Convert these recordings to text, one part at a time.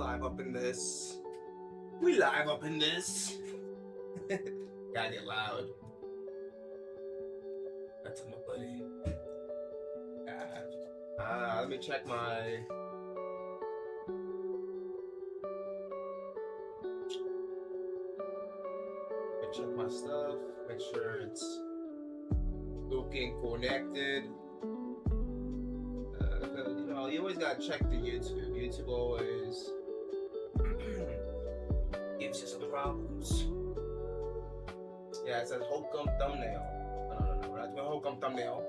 live up in this. We live up in this. Gotta get loud. That's my buddy. Let me check my. Check my stuff. Make sure it's looking connected. You know, you always gotta check the YouTube. YouTube always gives you some problems. Yeah, it says Hokum thumbnail. No. We're not doing Hokum thumbnail.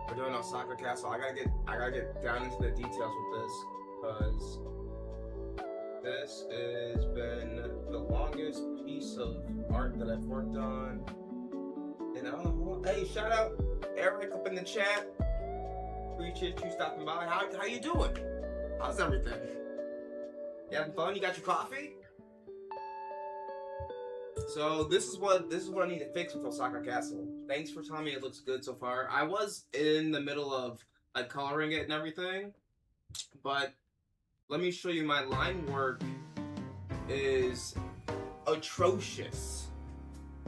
We're doing Osaka Castle. I gotta get down into the details with this, because this has been the longest piece of art that I've worked on. And I don't know. Hey, shout out Eric up in the chat. Appreciate you stopping by. How you doing? How's everything? You having fun? You got your coffee? So this is what I need to fix with Osaka Castle. Thanks for telling me it looks good so far. I was in the middle of like coloring it and everything, but let me show you. My line work is atrocious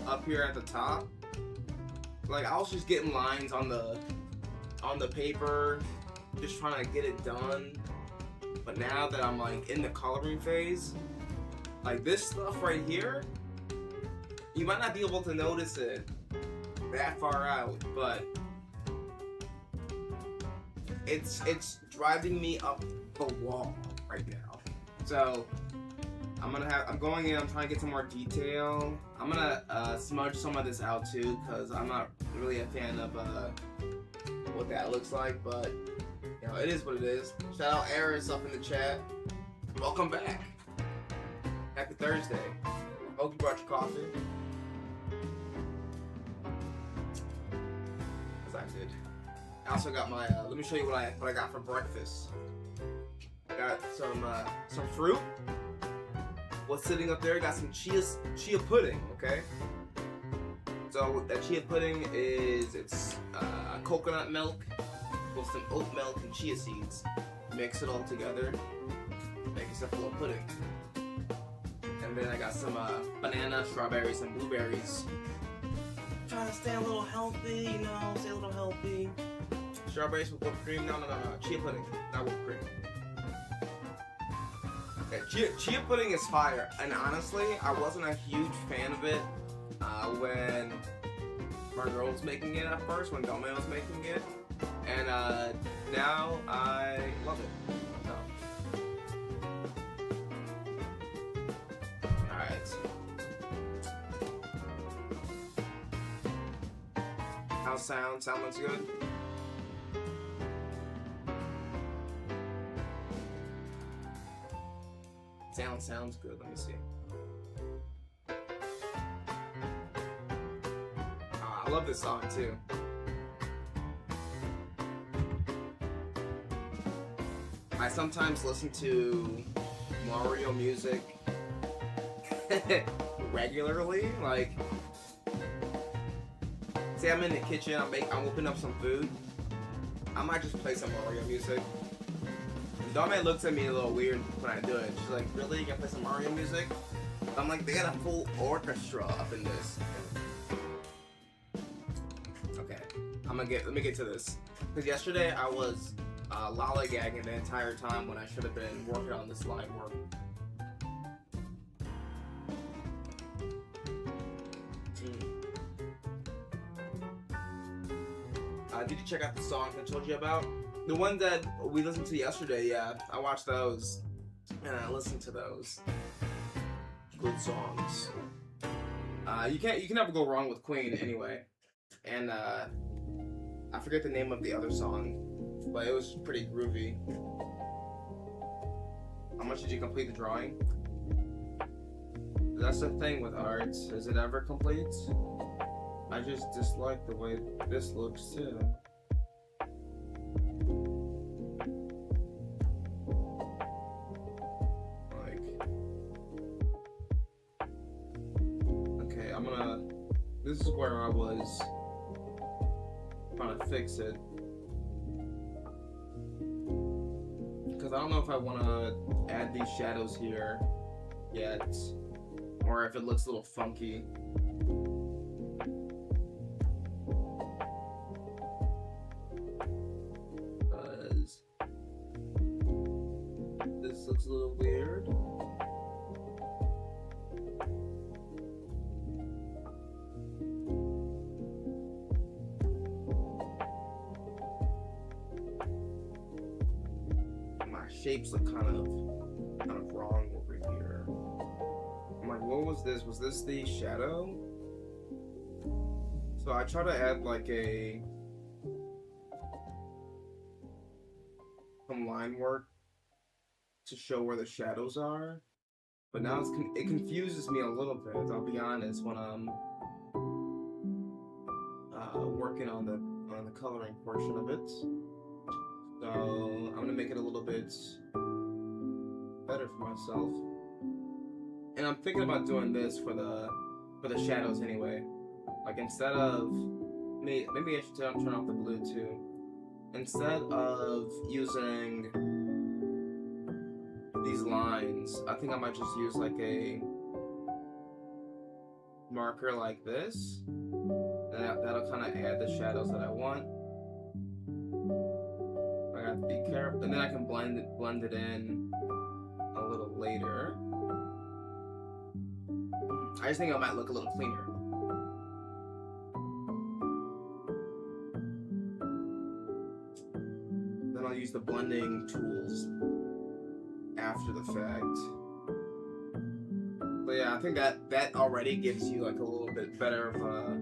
up here at the top. Like, I was just getting lines on the paper, just trying to get it done. But now that I'm like in the coloring phase, like this stuff right here, you might not be able to notice it that far out, but it's driving me up the wall right now. So I'm going in, I'm trying to get some more detail. I'm gonna smudge some of this out too, because I'm not really a fan of what that looks like, but you know, it is what it is. Shout out Eris up in the chat. Welcome back. Happy Thursday. Hope you brought your coffee. As I did. I also got my let me show you what I got for breakfast. Got some fruit. What's sitting up there? Got some chia pudding, okay? So that chia pudding it's coconut milk with some oat milk and chia seeds. Mix it all together, make yourself a little pudding. And then I got some banana, strawberries, and blueberries. Trying to stay a little healthy, you know, stay a little healthy. Strawberries with whipped cream? No, chia pudding, not whipped cream. Okay, chia pudding is fire, and honestly, I wasn't a huge fan of it when my girl was making it at first, when Dome was making it, and now I love it. So. Alright. How's sound? Sound looks good? Sounds good. Let me see. I love this song too. I sometimes listen to Mario music regularly. Like, say I'm in the kitchen, I'm whipping up some food. I might just play some Mario music. Dome looks at me a little weird when I do it. She's like, really? You gonna play some Mario music? I'm like, they got a full orchestra up in this. Okay, let me get to this. Because yesterday I was lollygagging the entire time when I should have been working on this line work. Did you check out the songs I told you about? The one that we listened to yesterday, yeah, I watched those, and I listened to those. Good songs. You can never go wrong with Queen anyway. And I forget the name of the other song, but it was pretty groovy. How much did you complete the drawing? That's the thing with art. Is it ever complete? I just dislike the way this looks too. This is where I was trying to fix it. Because I don't know if I want to add these shadows here yet, or if it looks a little funky. Because this looks a little weird. Shapes look kind of wrong over here. I'm like, what was this? Was this the shadow? So I try to add like some line work to show where the shadows are, but now it confuses me a little bit. I'll be honest, when I'm working on the coloring portion of it. So I'm gonna make it a little bit better for myself, and I'm thinking about doing this for the shadows anyway. Like instead of maybe I should turn off the blue too. Instead of using these lines, I think I might just use like a marker like this. That'll kind of add the shadows that I want. I have to be careful, and then I can blend it in a little later. I just think it might look a little cleaner. Then I'll use the blending tools after the fact. But yeah, I think that already gives you like a little bit better of a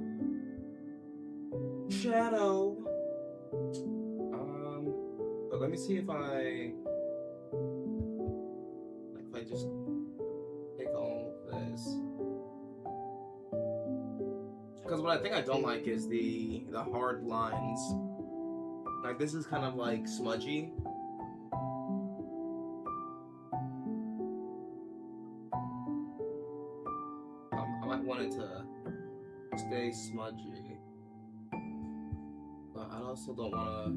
shadow. But let me see if I just take all of this. Because what I think I don't like is the hard lines. Like this is kind of like smudgy. I might want it to stay smudgy, but I also don't want to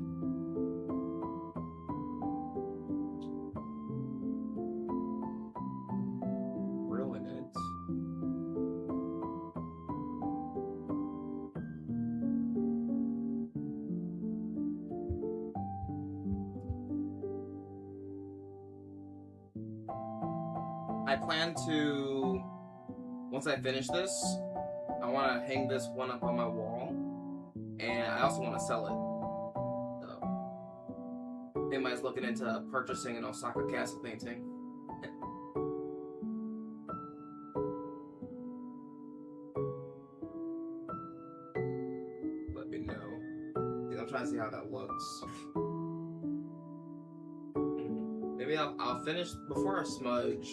ruin it. I plan to, once I finish this, I want to hang this one up on my wall, and I also want to sell it. So, anybody's looking into purchasing an Osaka castle painting? Let me know. I'm trying to see how that looks. Maybe I'll finish before I smudge.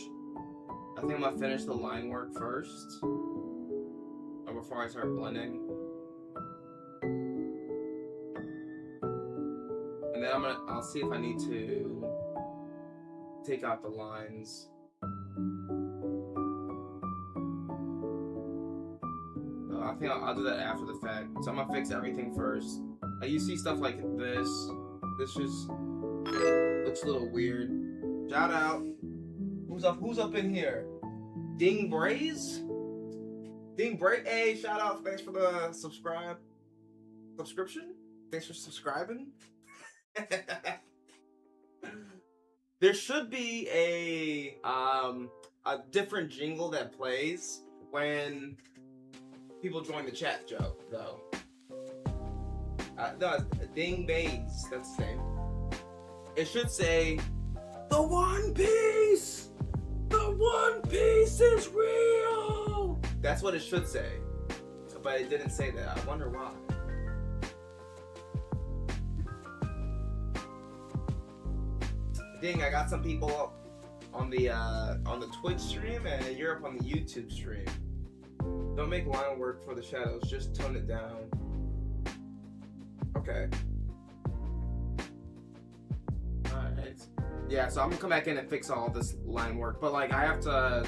I think I'm gonna finish the line work first, or before I start blending, and then I'll see if I need to take out the lines. So I think I'll do that after the fact. So I'm gonna fix everything first. Like you see stuff like this. This just looks a little weird. Shout out. Who's up in here? Ding Braze? Ding Braze, hey, shout out, thanks for the subscription? Thanks for subscribing. There should be a different jingle that plays when people join the chat, Joe, though. No, Ding Braze, that's the name. It should say, "The One Piece! The One Piece is real!" That's what it should say. But it didn't say that. I wonder why. Ding, I got some people on the Twitch stream, and you're up on the YouTube stream. Don't make line work for the shadows, just tone it down. Okay. Alright. Yeah, so I'm gonna come back in and fix all this line work, but like I have to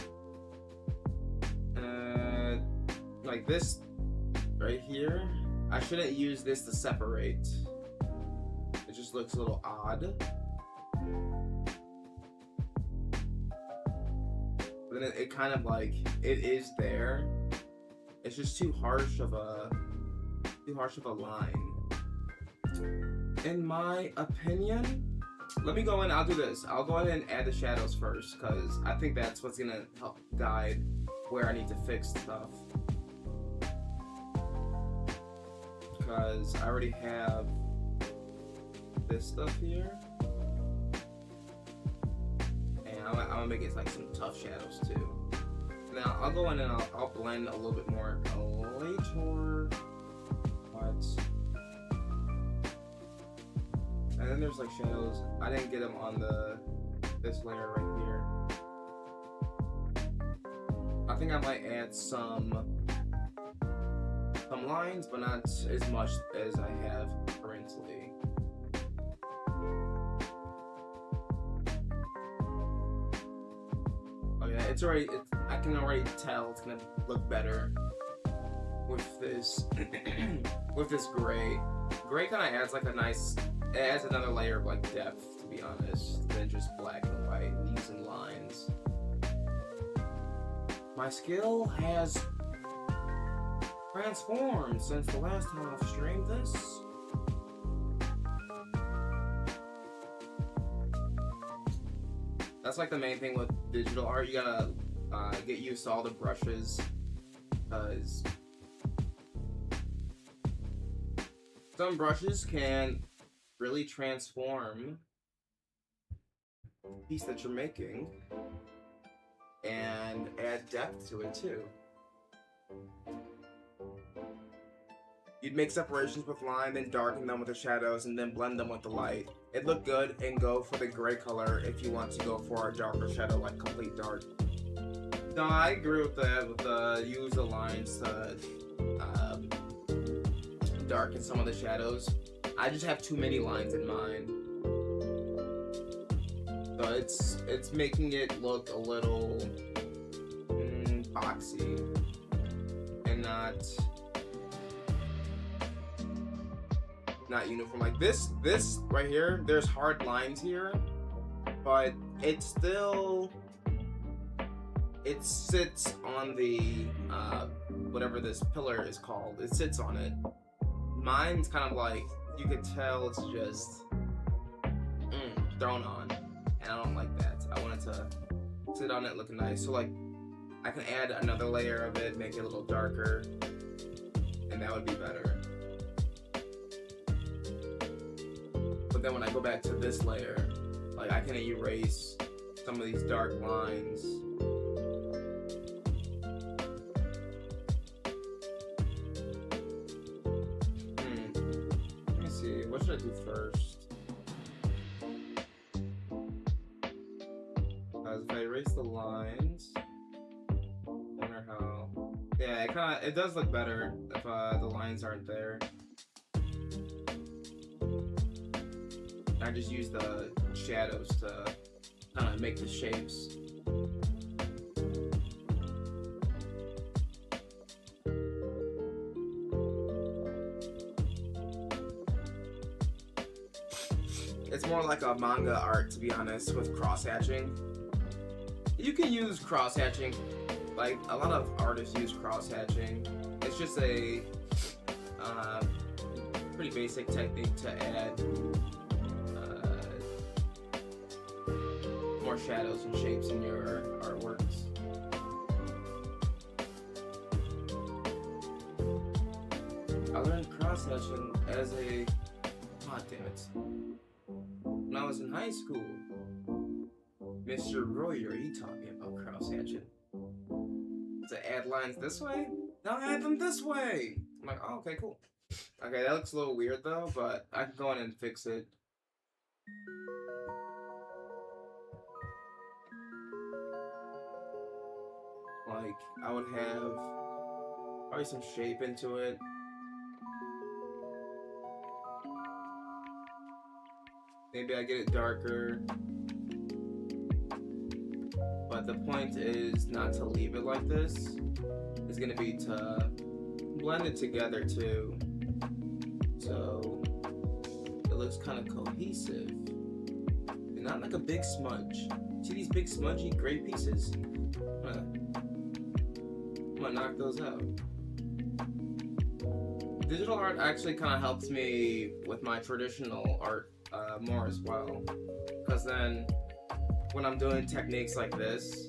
like this right here, I shouldn't use this to separate. It just looks a little odd. But then it kind of like, it is there. It's just too harsh of a line. In my opinion, let me go in, I'll do this. I'll go ahead and add the shadows first, because I think that's what's gonna help guide where I need to fix stuff. Because I already have this stuff here. And I'm gonna make it like some tough shadows too. Now I'll go in and I'll blend a little bit more later. What? And then there's like shadows. I didn't get them on this layer right here. I think I might add some lines, but not as much as I have currently. Oh yeah, I can already tell it's gonna look better with this with this gray. Gray kind of adds like a nice, it adds another layer of like depth, to be honest, than just black and white using lines. My skill has transformed since the last time I've streamed this. That's like the main thing with digital art. You gotta get used to all the brushes, because some brushes can really transform the piece that you're making and add depth to it too. You'd make separations with line, then darken them with the shadows, and then blend them with the light. It looked good, and go for the gray color if you want to go for a darker shadow, like complete dark. No, I agree with that, with use the lines to darken some of the shadows. I just have too many lines in mind. So it's making it look a little boxy and not uniform. Like this right here, there's hard lines here, but it sits on the whatever this pillar is called. It sits on it. Mine's kind of like, you could tell it's just thrown on, and I don't like that. I want it to sit on it looking nice. So like, I can add another layer of it, make it a little darker, and that would be better. But then when I go back to this layer, like I can erase some of these dark lines. Let me see, what should I do first? Because if I erase the lines, I wonder how. Yeah, it does look better if the lines aren't there. I just use the shadows to kind of make the shapes. It's more like a manga art, to be honest, with cross-hatching. You can use cross-hatching, like a lot of artists use cross-hatching. It's just a pretty basic technique to add more shadows and shapes in your artworks. I learned cross-hatching as a... God damn it. When I was in high school, Mr. Royer, he taught me about cross-hatching. To add lines this way? Now add them this way! I'm like, oh, okay, cool. Okay, that looks a little weird though, but I can go in and fix it. Like, I would have probably some shape into it. Maybe I get it darker. But the point is not to leave it like this. It's gonna be to blend it together too. So it looks kind of cohesive. And not like a big smudge. See these big smudgy gray pieces? I'm gonna knock those out. Digital art actually kind of helps me with my traditional art more as well. Because then when I'm doing techniques like this,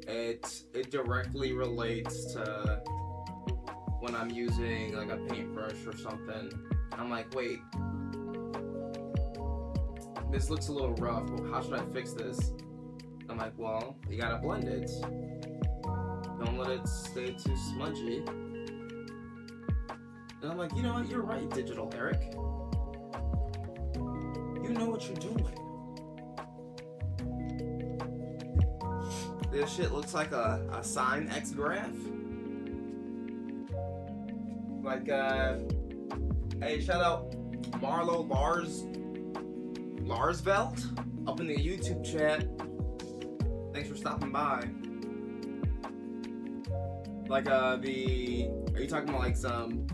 it directly relates to when I'm using like a paintbrush or something. I'm like, wait, this looks a little rough, but how should I fix this? I'm like, well, you gotta blend it. Don't let it stay too smudgy. And I'm like, you know what, you're right, Digital Eric. You know what you're doing. This shit looks like a sine X graph. Like, hey, shout out Marlo Larsveld up in the YouTube chat. Thanks for stopping by. Like, are you talking about like some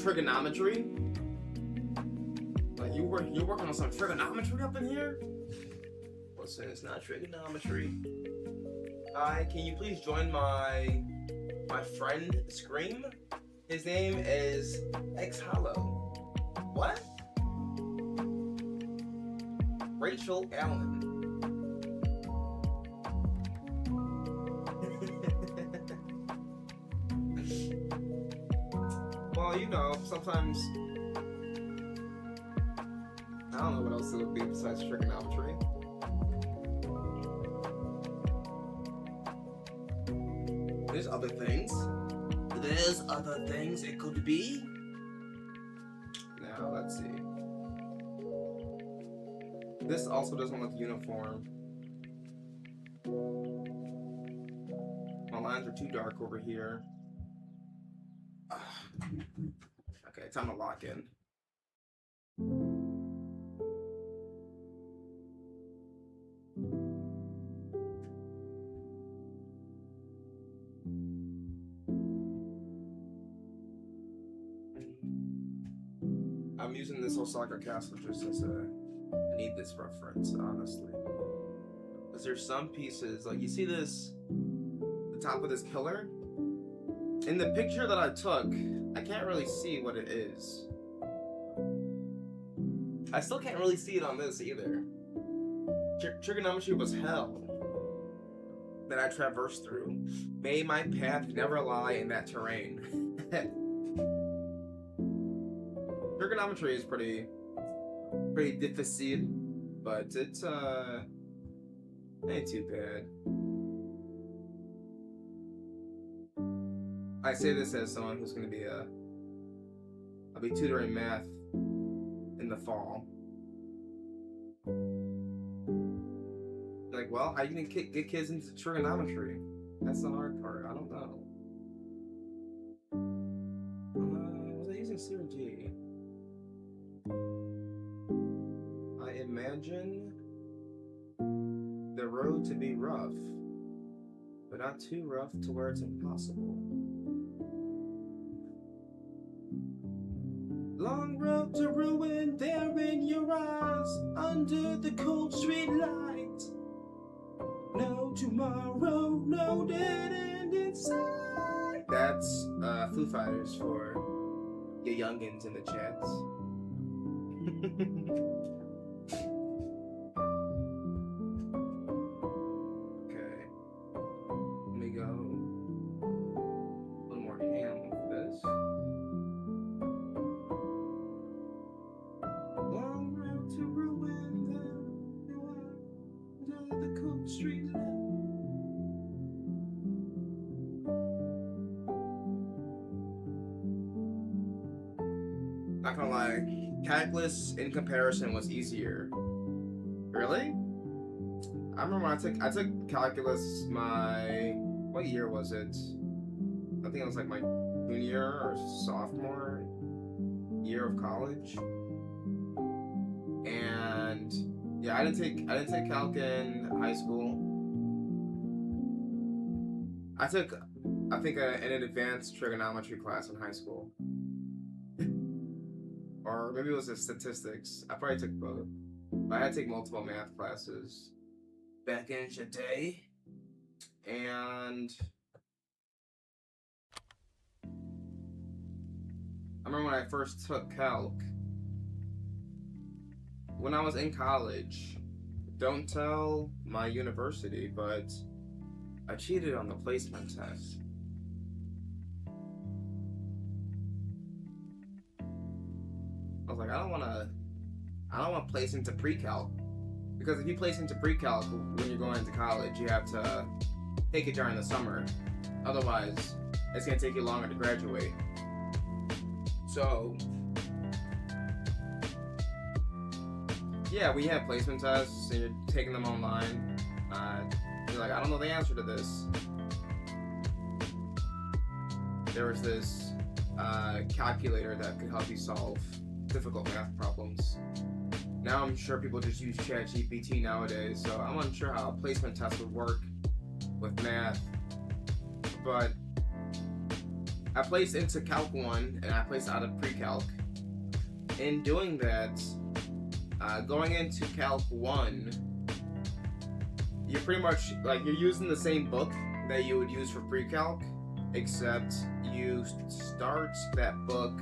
trigonometry? Like, you're working on some trigonometry up in here? Listen, it's not trigonometry. Hi, can you please join my friend Scream? His name is X Hollow. What? Rachel Allen. Well, you know, sometimes I don't know what else it would be besides trigonometry. There's other things. There's other things it could be. Now, let's see. This also doesn't look uniform. My lines are too dark over here. Okay, time to lock in. I'm using this Osaka castle just as I need this reference, honestly. Because there's some pieces, like you see this, the top of this pillar? In the picture that I took, I can't really see what it is. I still can't really see it on this either. Trigonometry was hell that I traversed through. May my path never lie in that terrain. Trigonometry is pretty difficile, but it's ain't too bad. I say this as someone who's gonna be I'll be tutoring math in the fall. Like, well, how you gonna get kids into trigonometry? That's the hard part. I don't know. Was I using C or G? I imagine the road to be rough, but not too rough to where it's impossible. Long road to ruin there in your eyes, under the cold street light. No tomorrow, no dead end inside. That's Foo Fighters for your youngins in the chats. Okay. Let me go a little more ham with this. Long road to ruin them, under the cold street light. Not gonna lie, calculus in comparison was easier. Really? I remember when I took calculus what year was it? I think it was like my junior or sophomore year of college. And yeah, I didn't take calc in high school. I took, I think, an advanced trigonometry class in high school. or maybe it was the statistics. I probably took both. I had to take multiple math classes back in the day, and I remember when I first took calc. When I was in college, don't tell my university, but I cheated on the placement test. I was like, I don't want to place into pre-calc, because if you place into pre-calc when you're going into college, you have to take it during the summer. Otherwise, it's gonna take you longer to graduate. So, yeah, we have placement tests, and you're taking them online. You're like, I don't know the answer to this. There was this calculator that could help you solve difficult math problems. Now I'm sure people just use ChatGPT nowadays, so I'm unsure how a placement test would work with math. But I placed into Calc 1, and I placed out of pre-calc. In doing that, going into Calc 1, you're pretty much, like, you're using the same book that you would use for pre-calc, except you start that book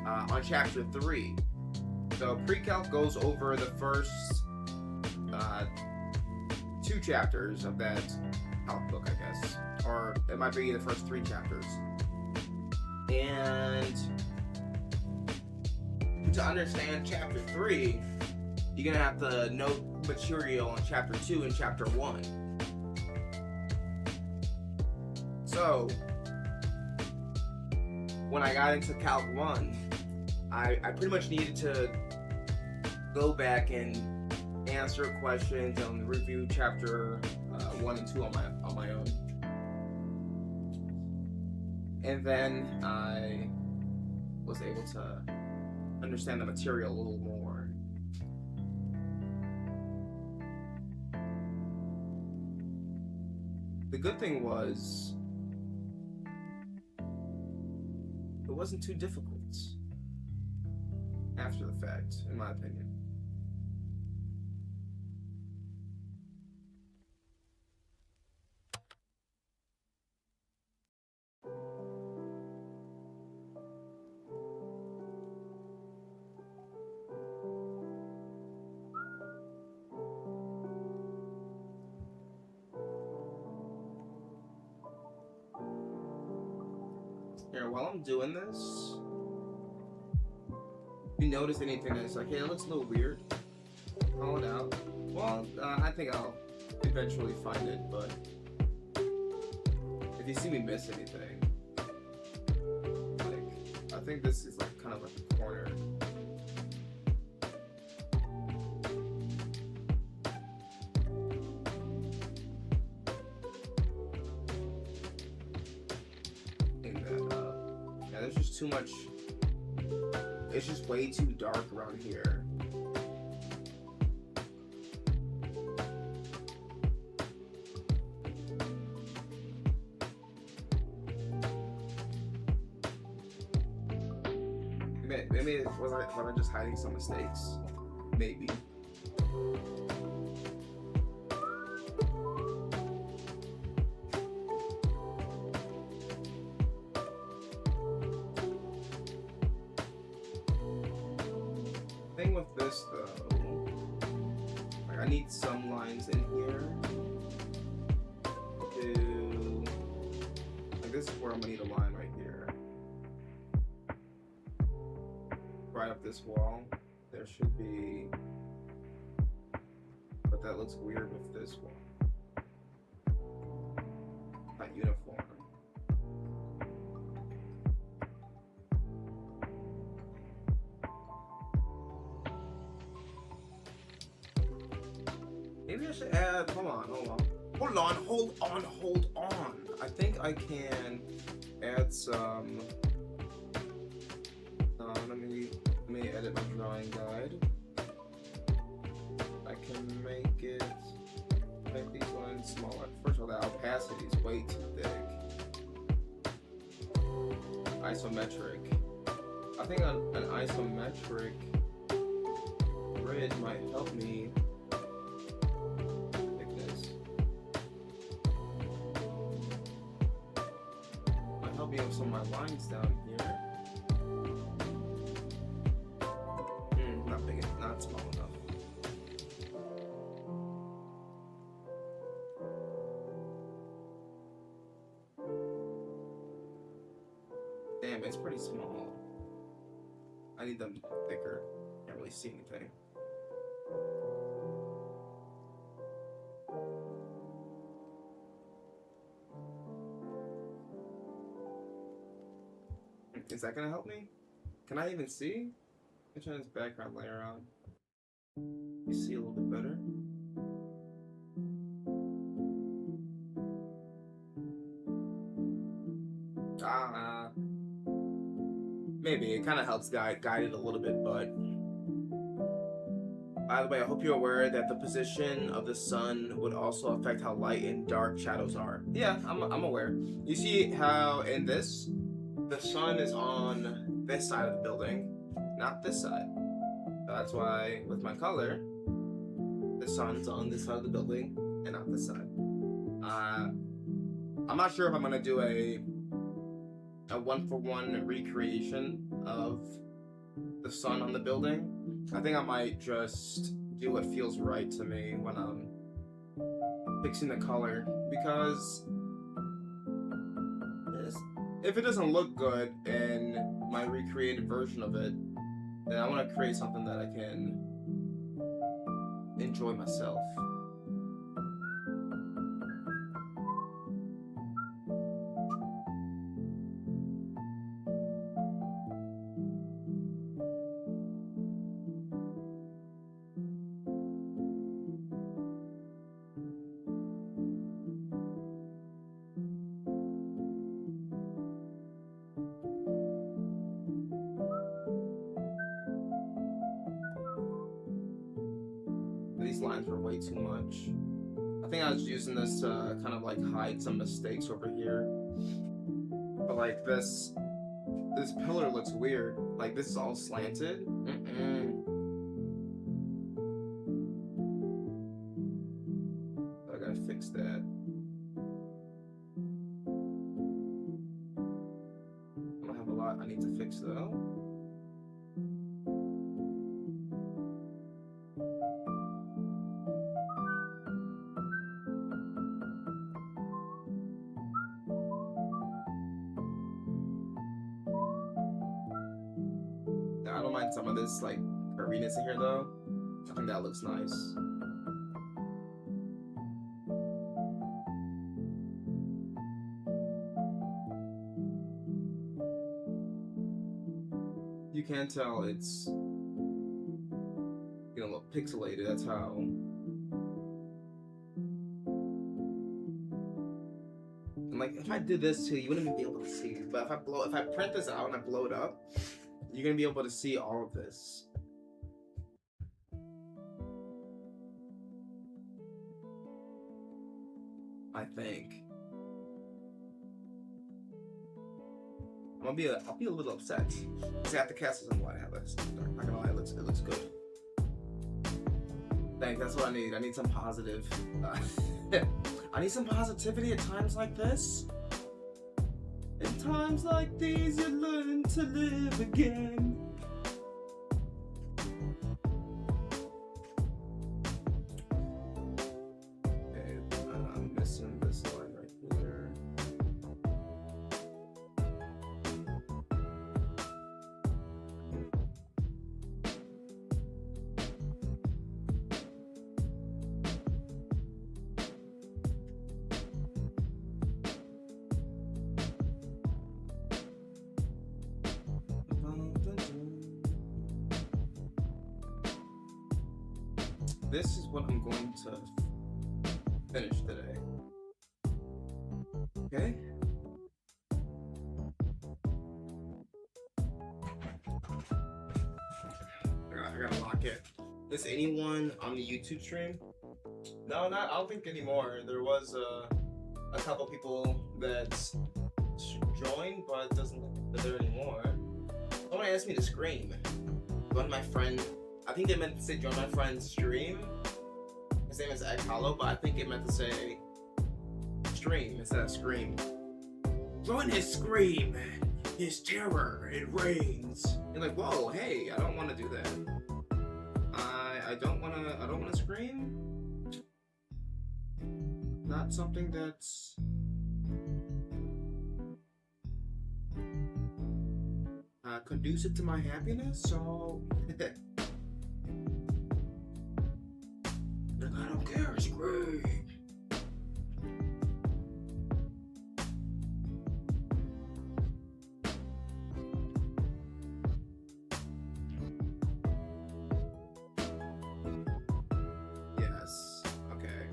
on chapter 3. So pre-calc goes over the first 2 chapters of that calc book, I guess. Or it might be the first 3 chapters. And to understand chapter 3, you're gonna have to know material in chapter 2 and chapter 1. So when I got into Calc 1, I pretty much needed to go back and answer questions and review chapter 1 and 2 on my own. And then I was able to understand the material a little more. The good thing was, it wasn't too difficult after the fact, in my opinion. Here, while I'm doing this, if you notice anything that's like, hey, it looks a little weird, call it out. Well, I think I'll eventually find it, but if you see me miss anything, like, I think this is like kind of like a corner. There's just too much. It's just way too dark around here. Maybe was I just hiding some mistakes? Maybe. Thing with this though, like, I need some lines in here to, like, this is where I'm gonna need a line right here, right up this wall. There should be, but that looks weird with this one, not uniform. Maybe I should add, hold on. I think I can add some, let me edit my drawing guide. I can make these lines smaller. First of all, the opacity is way too thick. Isometric. I think an isometric grid might help me. Thickness. Might help me with some of my lines down here. Not big, not small enough. Damn, it's pretty small. I need them thicker. Can't really see anything. Is that gonna help me? Can I even see? Let me turn this background layer on. You see a little bit better. Maybe it kind of helps guide it a little bit, but by the way, I hope you're aware that the position of the sun would also affect how light and dark shadows are. Yeah, I'm aware. You see how in this, the sun is on this side of the building, not this side. That's why with my color, the sun's on this side of the building and not this side. I'm not sure if I'm gonna do a one-for-one recreation of the sun on the building. I think I might just do what feels right to me when I'm fixing the color, because if it doesn't look good in my recreated version of it, then I want to create something that I can enjoy myself. These lines were way too much. I think I was using this to kind of like hide some mistakes over here. But like this pillar looks weird. Like this is all slanted. I gotta fix that. I don't have a lot I need to fix though. I don't mind some of this like curviness in here though. I think that looks nice. You can tell it's, you know, a little pixelated. That's how. And like if I did this too, you wouldn't even be able to see it. But if I print this out and I blow it up, you're gonna be able to see all of this. I think. I'll be a little upset. See, at the castles and what I have this. I'm not gonna lie, it looks good. Thanks, that's what I need. I need some positive. I need some positivity at times like this. In times like these, you learn to live again. Okay, I'm missing this line right here. This is what I'm going to finish today. Okay? I gotta lock it. Is anyone on the YouTube stream? No, I don't think anymore. There was a couple people that joined, but it doesn't look like they're there anymore. Someone asked me to scream. Join my friend. I think they meant to say join my friend's stream. His name is Egg Hollow, but I think it meant to say stream instead of scream. Join his scream, his terror, it reigns. You're like, whoa, hey, I don't want to do that. I don't wanna scream. Not something that's conducive to my happiness, so I don't care, scream. Yes, okay.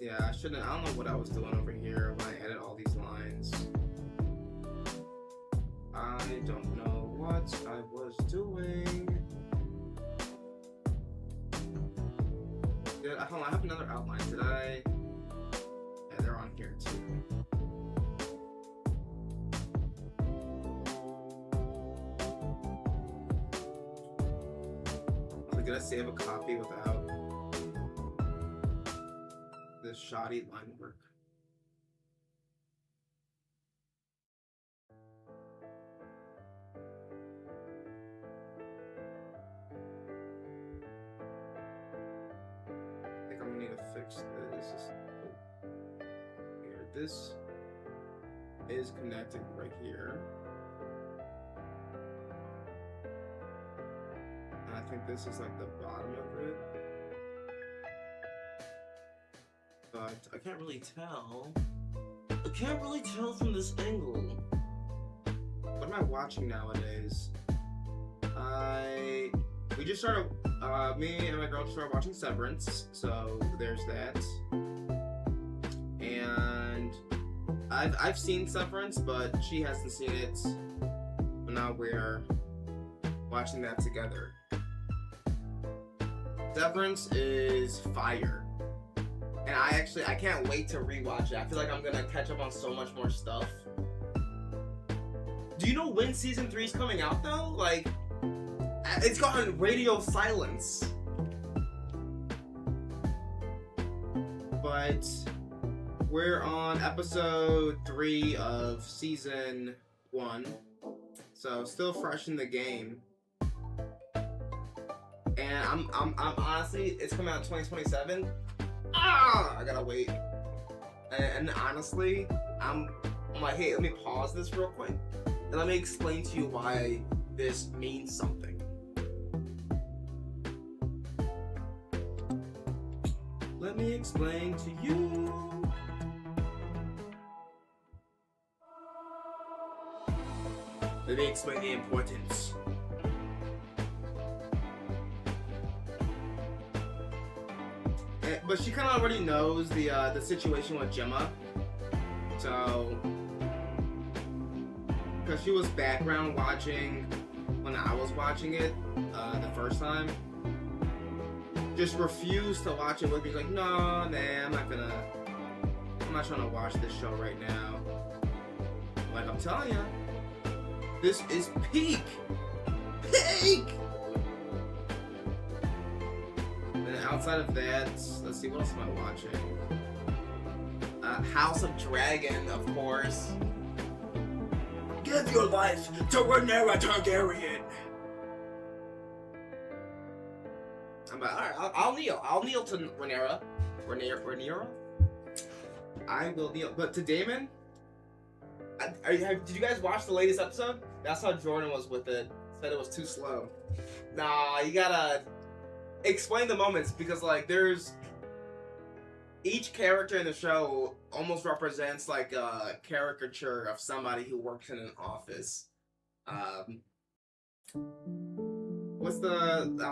Yeah, I don't know what I was doing over here when I added all these lines. I don't know what I was doing. Hold on, I have another outline. Did I? Yeah, they're on here too. I'm gonna save a copy without this shoddy line work. Fix this. Here, this is connected right here, and I think this is like the bottom of it, but I can't really tell. I can't really tell from this angle. What am I watching nowadays? We just started. Me and my girl started watching Severance, so there's that. And I've seen Severance, but she hasn't seen it. But now we're watching that together. Severance is fire, and I can't wait to rewatch it. I feel like I'm gonna catch up on so much more stuff. Do you know when season 3 is coming out though? Like, it's gotten radio silence. But we're on episode 3 of season 1, so still fresh in the game. And I'm honestly, it's coming out in 2027. I gotta wait. And honestly, I'm like, hey, let me pause this real quick and let me explain to you why this means something. Let me explain to you. Let me explain the importance. But she kind of already knows the situation with Gemma, so because she was background watching when I was watching it the first time. Just refused to watch it with me. Like, no, man, I'm not trying to watch this show right now. Like, I'm telling you, this is peak. And outside of that, let's see, what else am I watching? House of Dragon, of course. Give your life to Rhaenyra Targaryen. I'm like, alright, I'll kneel. I'll kneel to Rhaenyra. Rhaenyra? I will kneel. But to Daemon? Did you guys watch the latest episode? That's how Jordan was with it. Said it was too slow. Nah, you gotta explain the moments, because like there's each character in the show almost represents like a caricature of somebody who works in an office. I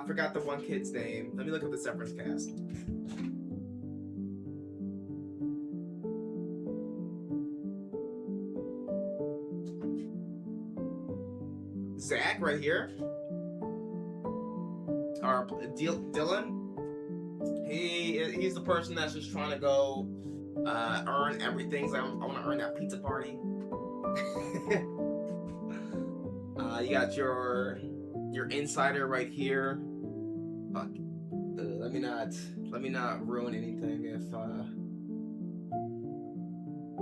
forgot the one kid's name. Let me look up the Severance cast. Zach right here. Or Dylan. He's the person that's just trying to go earn everything. He's like, I want to earn that pizza party. You got your insider right here. Fuck. Let me not ruin anything if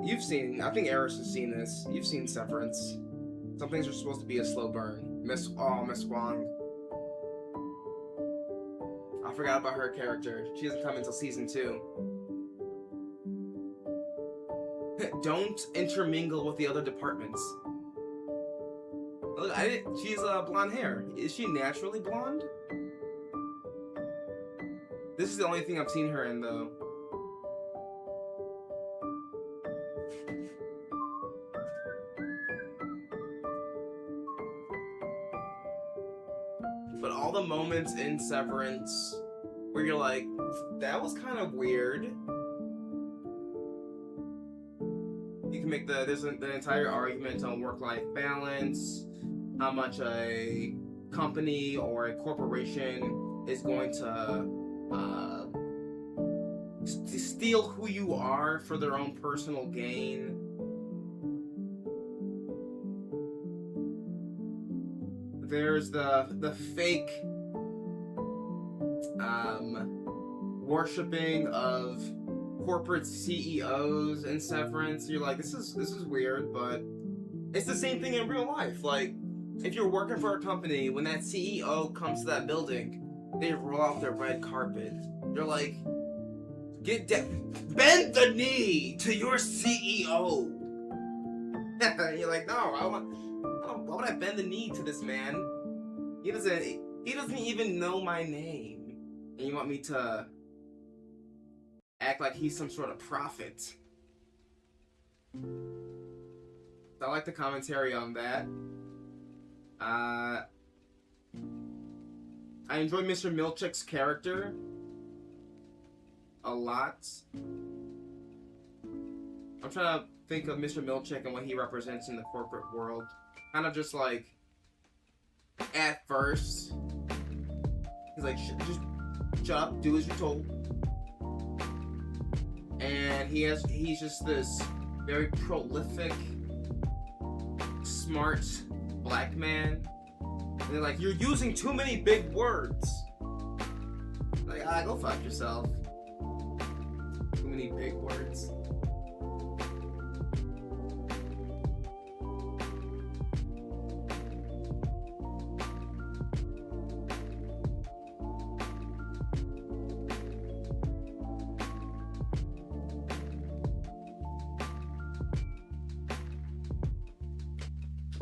you've seen. I think Eris has seen this. You've seen Severance. Some things are supposed to be a slow burn. Miss Wong. I forgot about her character. She doesn't come until season 2. Don't intermingle with the other departments. Look, she's blonde hair. Is she naturally blonde? This is the only thing I've seen her in, though. But all the moments in Severance where you're like, that was kind of weird. You can make the entire argument on work-life balance, how much a company or a corporation is going to steal who you are for their own personal gain. There's the fake worshipping of corporate CEOs in Severance. You're like, this is weird, but it's the same thing in real life. Like, if you're working for a company, when that CEO comes to that building, they roll out their red carpet. You're like, bend the knee to your CEO. You're like, no, why would I bend the knee to this man? He doesn't even know my name. And you want me to act like he's some sort of prophet? I like the commentary on that. I enjoy Mr. Milchick's character a lot. I'm trying to think of Mr. Milchick and what he represents in the corporate world. Kind of just like, at first, he's like, just shut up, do as you're told. And he's just this very prolific, smart black man. And they're like, you're using too many big words. Like, go fuck yourself. Too many big words.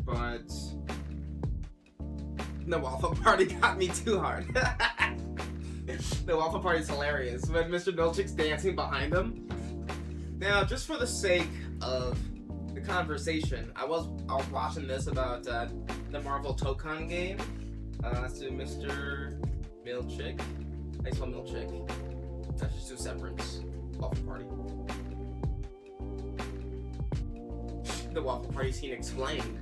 But the waffle party got me too hard. The waffle party is hilarious when Mr. Milchick's dancing behind him. Now, just for the sake of the conversation, I was watching this about the Marvel Tokon game. Let's do Mr. Milchick. I spell Milchick. Let's just do Severance. Waffle party. The waffle party scene explained.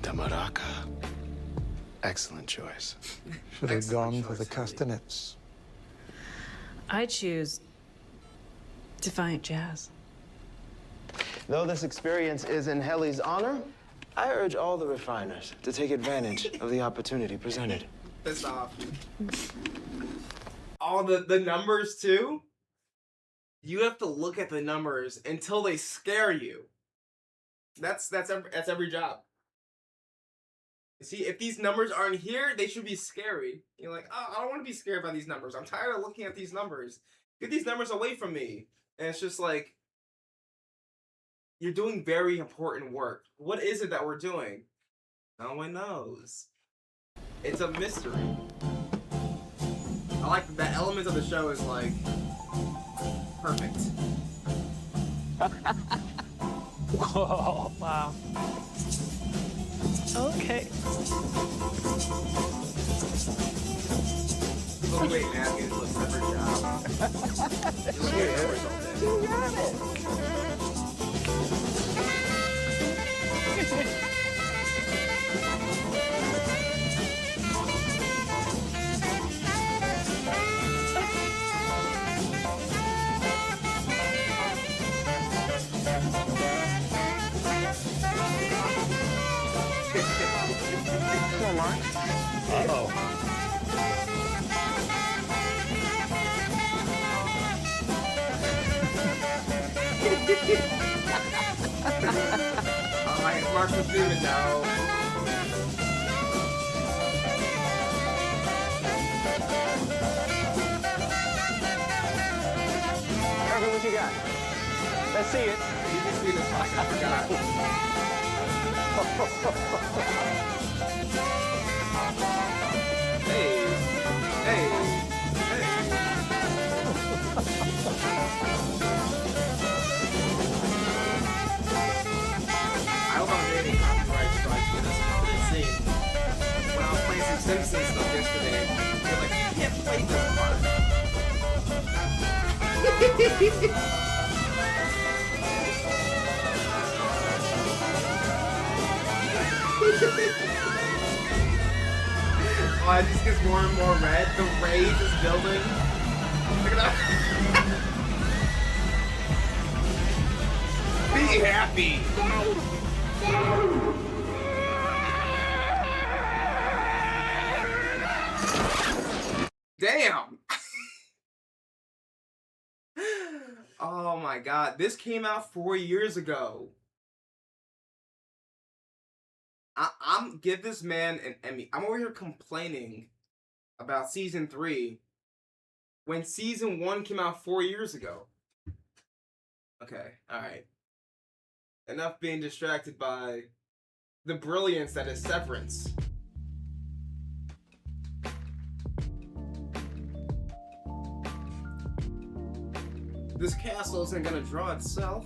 Tamaraka. Excellent choice. Should have gone for the castanets. I choose Defiant Jazz. Though this experience is in Helly's honor, I urge all the refiners to take advantage of the opportunity presented. Pissed off. All the numbers too? You have to look at the numbers until they scare you. That's every job. See, if these numbers aren't here, they should be scary. You're like, oh, I don't want to be scared by these numbers. I'm tired of looking at these numbers. Get these numbers away from me. And it's just like, you're doing very important work. What is it that we're doing? No one knows. It's a mystery. I like that element of the show is like, perfect. Whoa, wow. Okay. Oh, wait, man, I'm getting a separate job. You got it. Alright, Marshall Freeman now. Irvin, what you got? Let's see it. You can see this fucking, I forgot. Hey, hey, I hope I'm getting copyright strikes for this scene. When I was playing some Simpsons stuff yesterday, they're like, you can't play this part. Oh, it just gets more and more red. The rage is building. Look at that. Be happy. Damn. Oh my god. This came out 4 years ago. I'm give this man an Emmy. I'm over here complaining about season 3 when season 1 came out 4 years ago. Okay, alright. Enough being distracted by the brilliance that is Severance. This castle isn't gonna draw itself.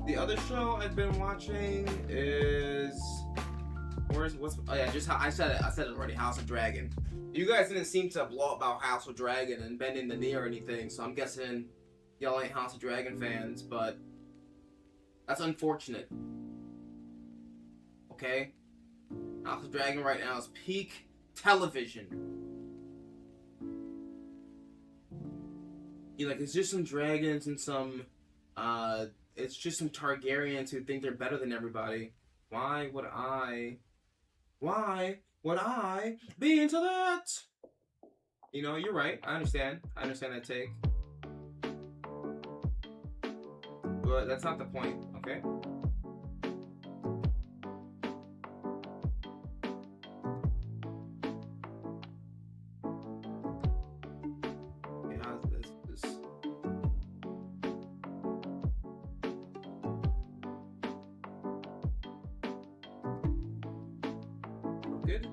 The other show I've been watching is I said it already, House of Dragon. You guys didn't seem to blow up about House of Dragon and bending the knee or anything, so I'm guessing y'all ain't House of Dragon fans, but that's unfortunate. Okay? House of Dragon right now is peak television. It's just some dragons and some it's just some Targaryens who think they're better than everybody. Why would I be into that? You know, you're right. I understand that take. But that's not the point, okay? Okay, how's this? Good.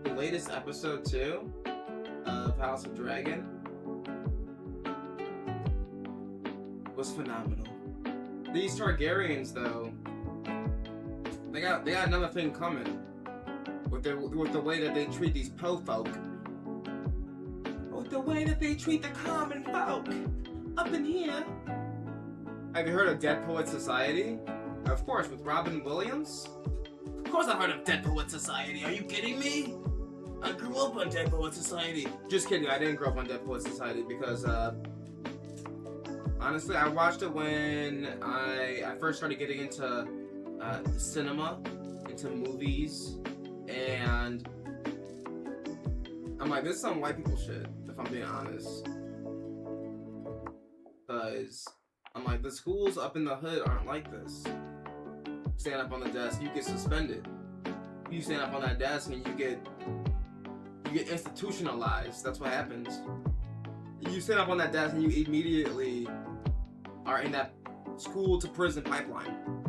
The latest episode 2 of House of Dragon was phenomenal. These Targaryens, though, they got another thing coming. With the way that they treat these po-folk. With the way that they treat the common folk up in here. Have you heard of Dead Poets Society? Of course, with Robin Williams. Of course I've heard of Dead Poets Society. Are you kidding me? I grew up on Dead Poets Society. Just kidding, I didn't grow up on Dead Poets Society because, honestly, I watched it when I first started getting into cinema, into movies. And I'm like, this is some white people shit, if I'm being honest. Because I'm like, the schools up in the hood aren't like this. Stand up on the desk, you get suspended. You stand up on that desk and you get institutionalized. That's what happens. You stand up on that desk and you immediately are in that school to prison pipeline.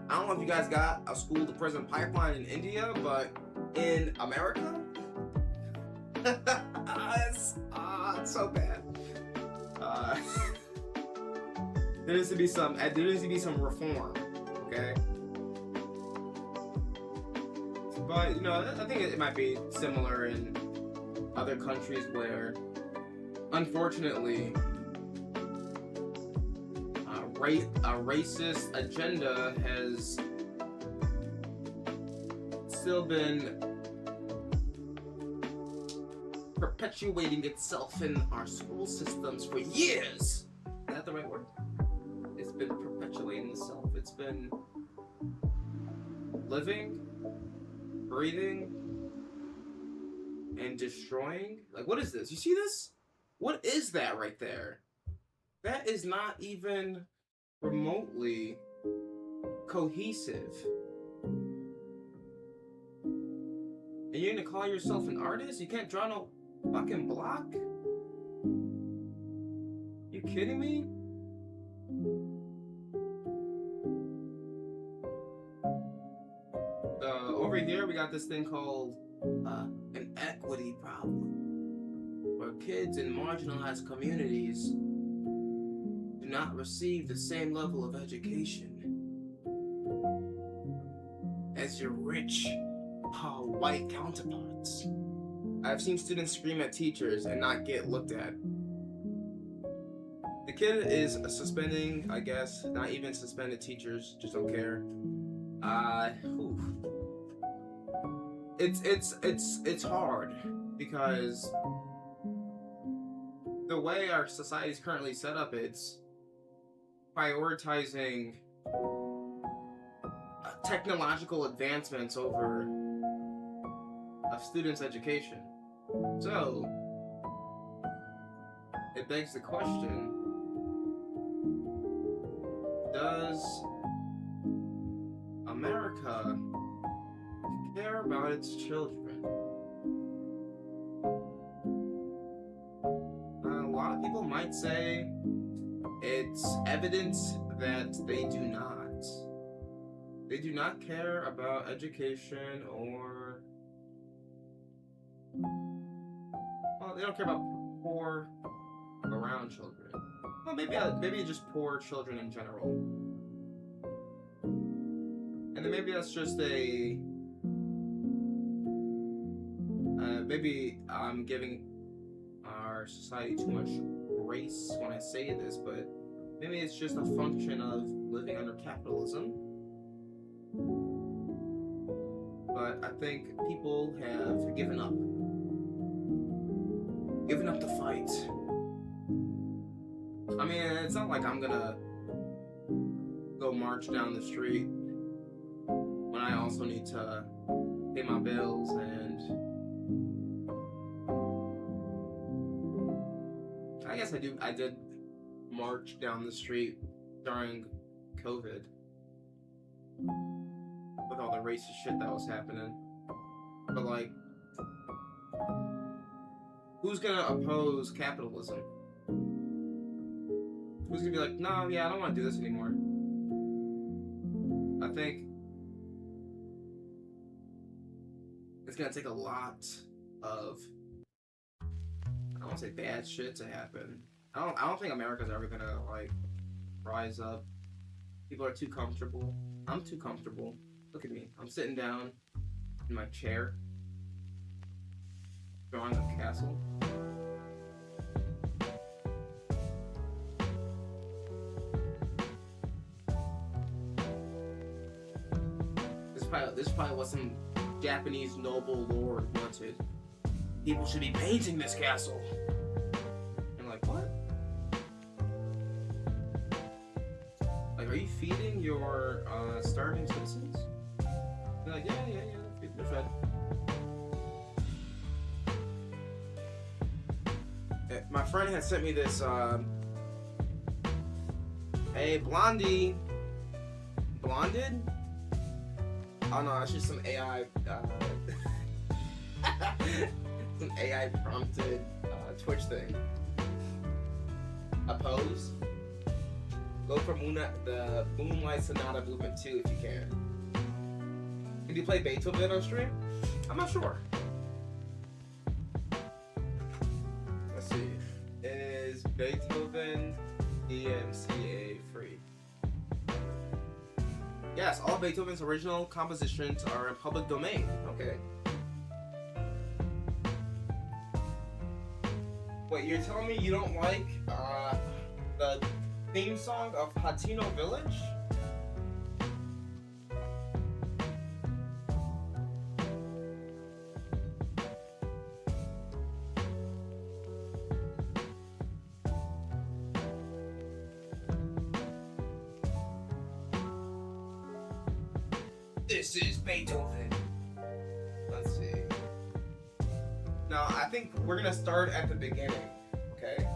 I don't know if you guys got a school to prison pipeline in India, but in America, this. It's so bad. There needs to be some reform, okay? But, you know, I think it might be similar in other countries where, unfortunately, a racist agenda has still been perpetuating itself in our school systems for years. Is that the right word? It's been perpetuating itself. It's been living, breathing, and destroying. Like, what is this? You see this? What is that right there? That is not even remotely cohesive. And you're gonna call yourself an artist? You can't draw no fucking block? You kidding me? Over here we got this thing called an equity problem, where kids in marginalized communities do not receive the same level of education as your rich white counterparts. I've seen students scream at teachers and not get looked at. The kid is suspending, I guess, not even suspended teachers, just don't care. It's hard because the way our society is currently set up, it's prioritizing technological advancements over a student's education. So, it begs the question, does America care about its children? A lot of people might say it's evidence that they do not. They do not care about education or... Well, they don't care about poor around children. Well, maybe just poor children in general. And then maybe that's just a... maybe I'm giving our society too much grace when I say this, but maybe it's just a function of living under capitalism. But I think people have given up. Given up the fight. I mean, it's not like I'm gonna go march down the street when I also need to pay my bills and I guess I did march down the street during COVID with all the racist shit that was happening. But like, who's gonna oppose capitalism? Who's gonna be like, no, yeah, I don't want to do this anymore? I think it's gonna take a lot of, I don't want to say bad shit to happen. I don't think America's ever gonna like rise up. People are too comfortable. I'm too comfortable. Look at me. I'm sitting down in my chair, drawing a castle. This is probably what some Japanese noble lord wanted. People should be painting this castle. I'm like, what? Like, are you feeding your starving citizens? They're like, yeah, they're fed. My friend had sent me this, hey, Blondie. Blonded? Oh no, it's just some AI, some AI prompted Twitch thing. A pose. Go for the Moonlight Sonata movement too if you can. Can you play Beethoven on stream? I'm not sure. Beethoven DMCA free. Yes, all Beethoven's original compositions are in public domain. Okay. Wait, you're telling me you don't like the theme song of Hatino Village? This is Beethoven. Let's see. Now, I think we're gonna start at the beginning, okay?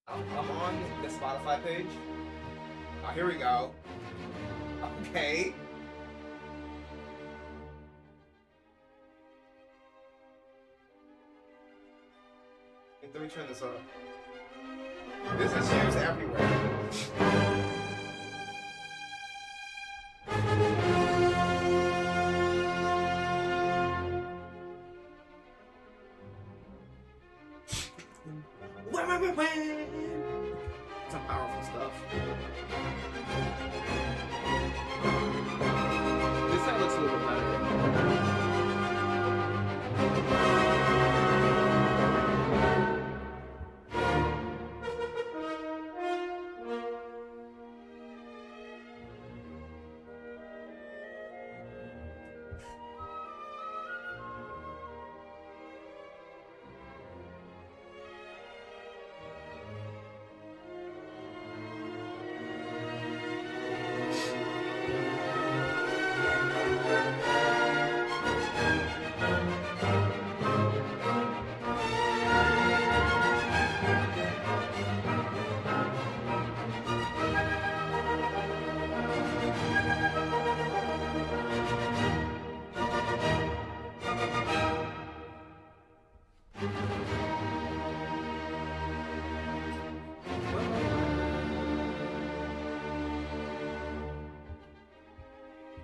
I'm on the Spotify page. Oh, here we go. Okay. Let me turn this up. This is used everywhere. Some powerful stuff. This side looks a little bit better.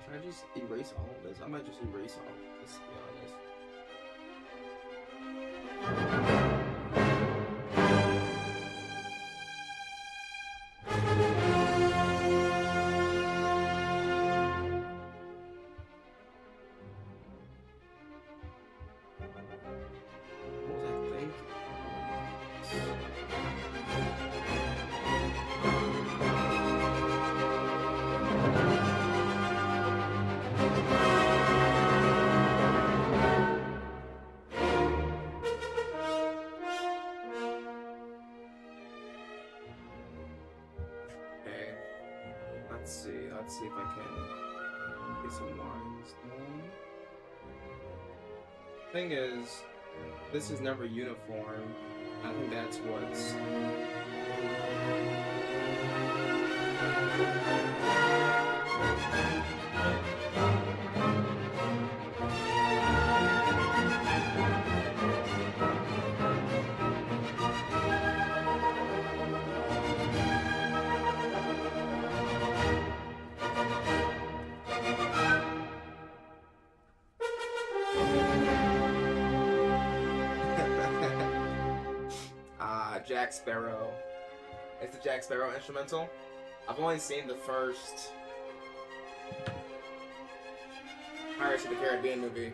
Should I just erase all of this? I might just erase all of this, to be honest. What was I thinking? Okay. Let's see if I can get some lines done. Thing is, this is never uniform. I think that's what's... Jack Sparrow. It's the Jack Sparrow instrumental. I've only seen the first Pirates of the Caribbean movie.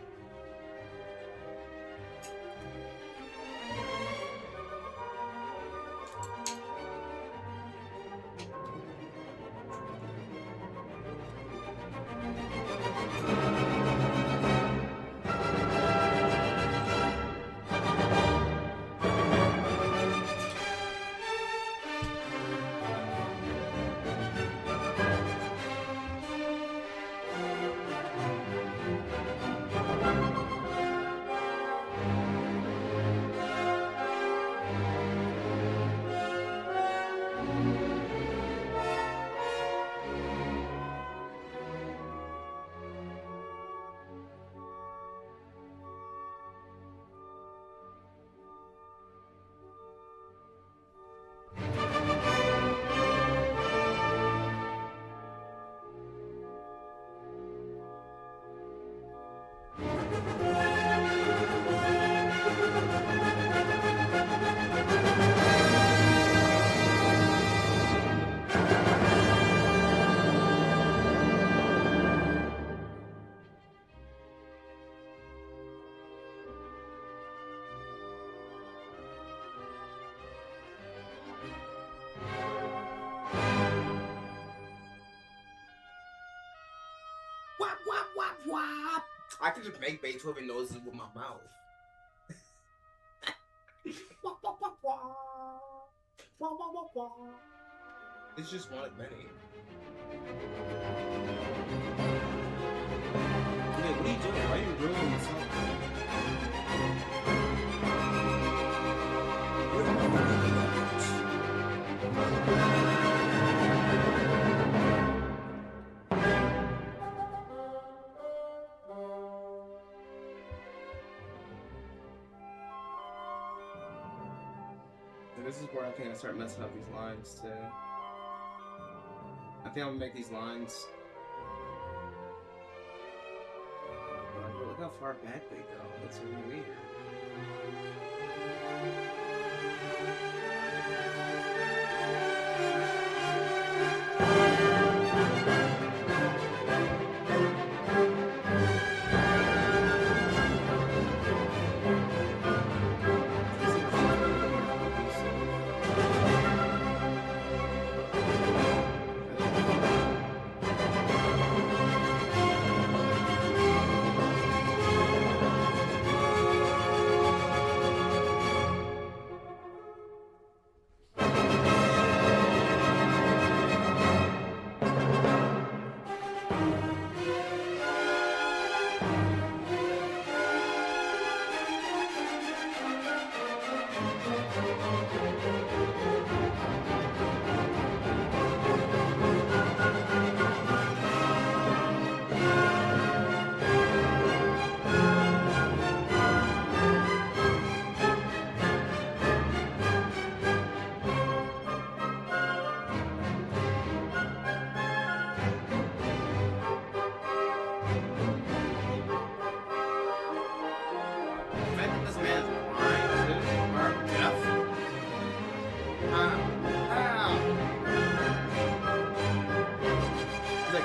I could just make Beethoven noises with my mouth. It's just one of many. Hey, what are you doing? Why are you ruining the song? And this is where I think I start messing up these lines too. I think I'm gonna make these lines. Oh, look how far back they go. That's really weird.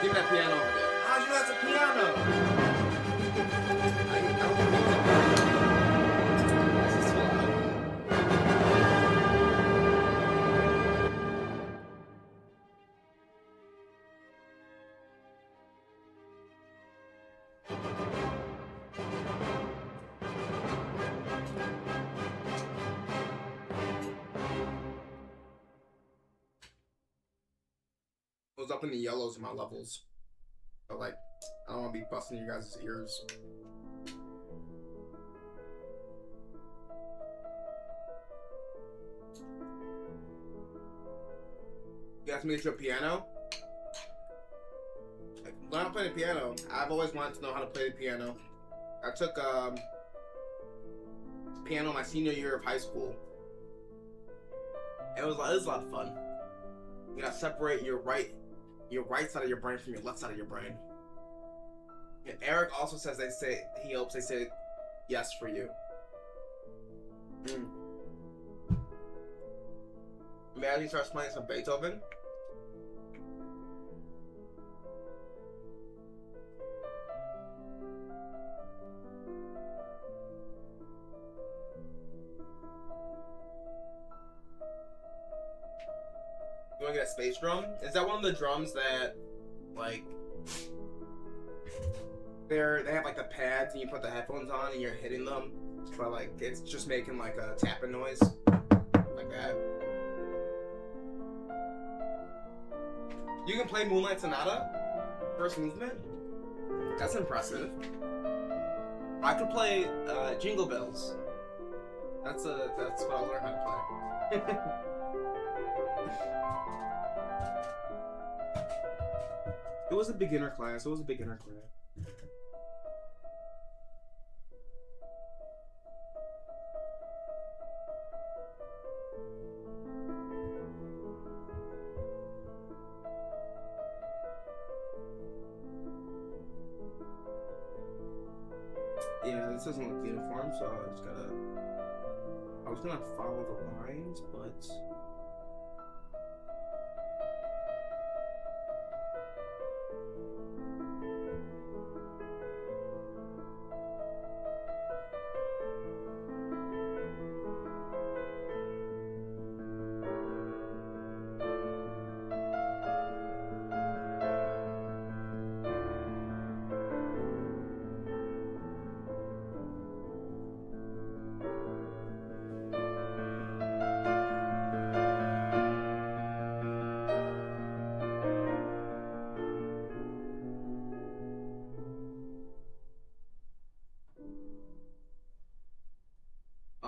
Give me that piano over there. How'd you know that's a piano? This is so loud. Goes up in the yellows in my levels. But like, I don't want to be busting you guys' ears. You asked me to do a piano? Like, when I'm playing the piano, I've always wanted to know how to play the piano. I took piano my senior year of high school. It was a lot of fun. You gotta separate your right side of your brain from your left side of your brain. And Eric also says he hopes they say yes for you. Imagine he starts playing some Beethoven. You wanna get a space drum? Is that one of the drums that, like, they have like the pads and you put the headphones on and you're hitting them, but like it's just making like a tapping noise, like that. You can play Moonlight Sonata, first movement. That's impressive. I could play Jingle Bells. That's what I'll learn how to play. It was a beginner class. Yeah, this doesn't look uniform, so I was gonna follow the lines, but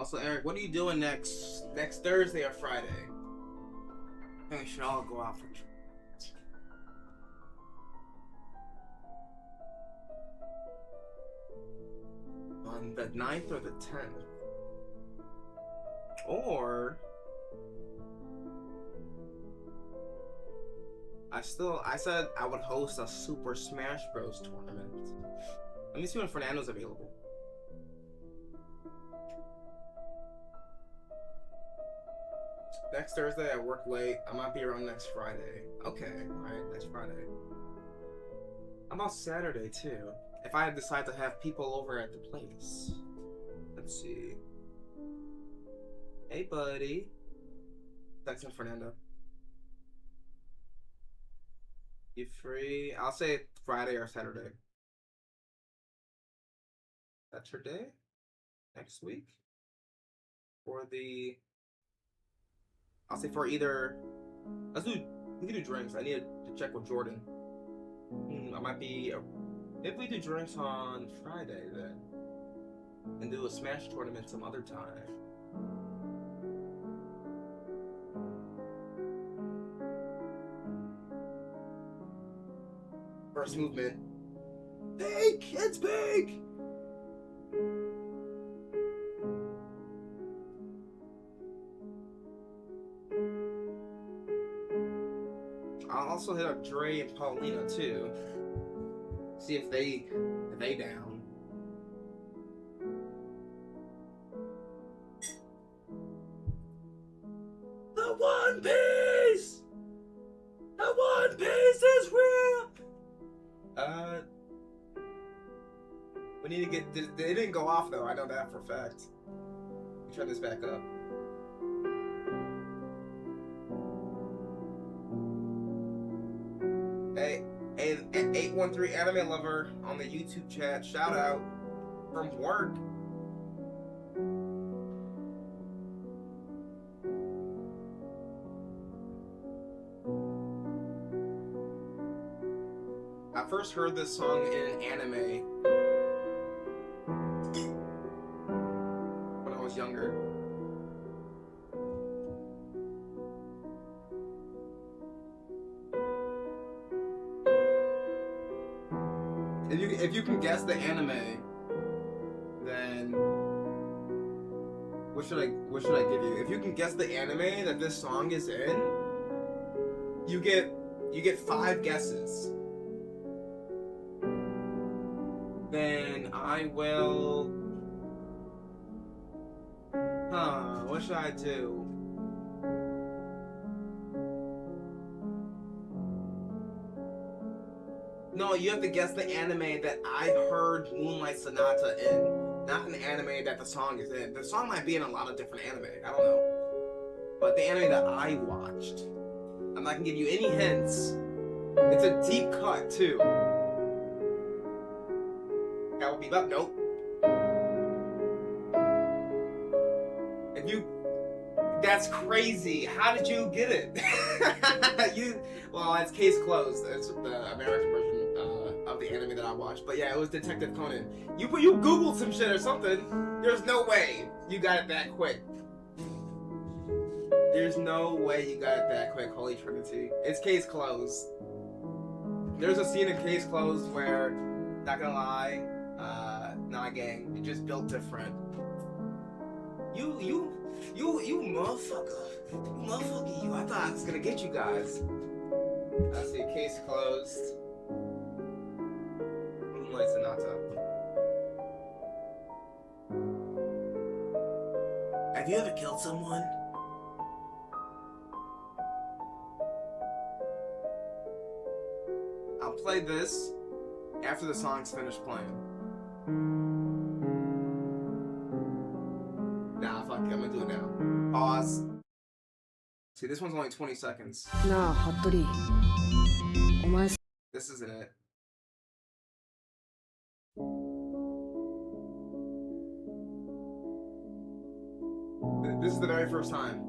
Also, Eric, what are you doing next Thursday or Friday? I think we should all go out for on the 9th or the 10th. Or I said I would host a Super Smash Bros. Tournament. Let me see when Fernando's available. Next Thursday I work late. I might be around next Friday. Okay, alright, next Friday. How about Saturday too? If I decide to have people over at the place. Let's see. Hey buddy. Texting Fernando. You free? I'll say Friday or Saturday. Saturday? Next week? For the... I'll say for either... we can do drinks. I need to check with Jordan. I might be... If we do drinks on Friday then. And do a Smash tournament some other time. First movement. Pink! It's pink! I'll also hit up Dre and Paulina too. See if they down. The One Piece! The One Piece is real! We need to get... They didn't go off though, I know that for a fact. Let me turn this back up. Hey, 813 Anime Lover on the YouTube chat, shout out from work. I first heard this song in anime when I was younger. If you can guess the anime, then what should I give you? If you can guess the anime that this song is in, you get 5 guesses. Then I will... what should I do? No, you have to guess the anime that I heard Moonlight Sonata in. Not an anime that the song is in. The song might be in a lot of different anime. I don't know. But the anime that I watched. I'm not gonna give you any hints. It's a deep cut, too. Cowboy Bebop? Nope. If you... That's crazy. How did you get it? Well, it's case closed. It's the American version of the anime that I watched. But yeah, it was Detective Conan. You Googled some shit or something. There's no way you got it that quick. There's no way you got it that quick, Holy Trinity. It's case closed. There's a scene in Case Closed where, not gonna lie, nah gang, you just built different. You motherfucker. You motherfucker, you. I thought I was gonna get you guys. I see, Case Closed. Moonlight Sonata. Have you ever killed someone? I'll play this after the song's finished playing. Nah, fuck it, I'm gonna do it now. Pause. See, this one's only 20 seconds. This isn't it. This is the very first time.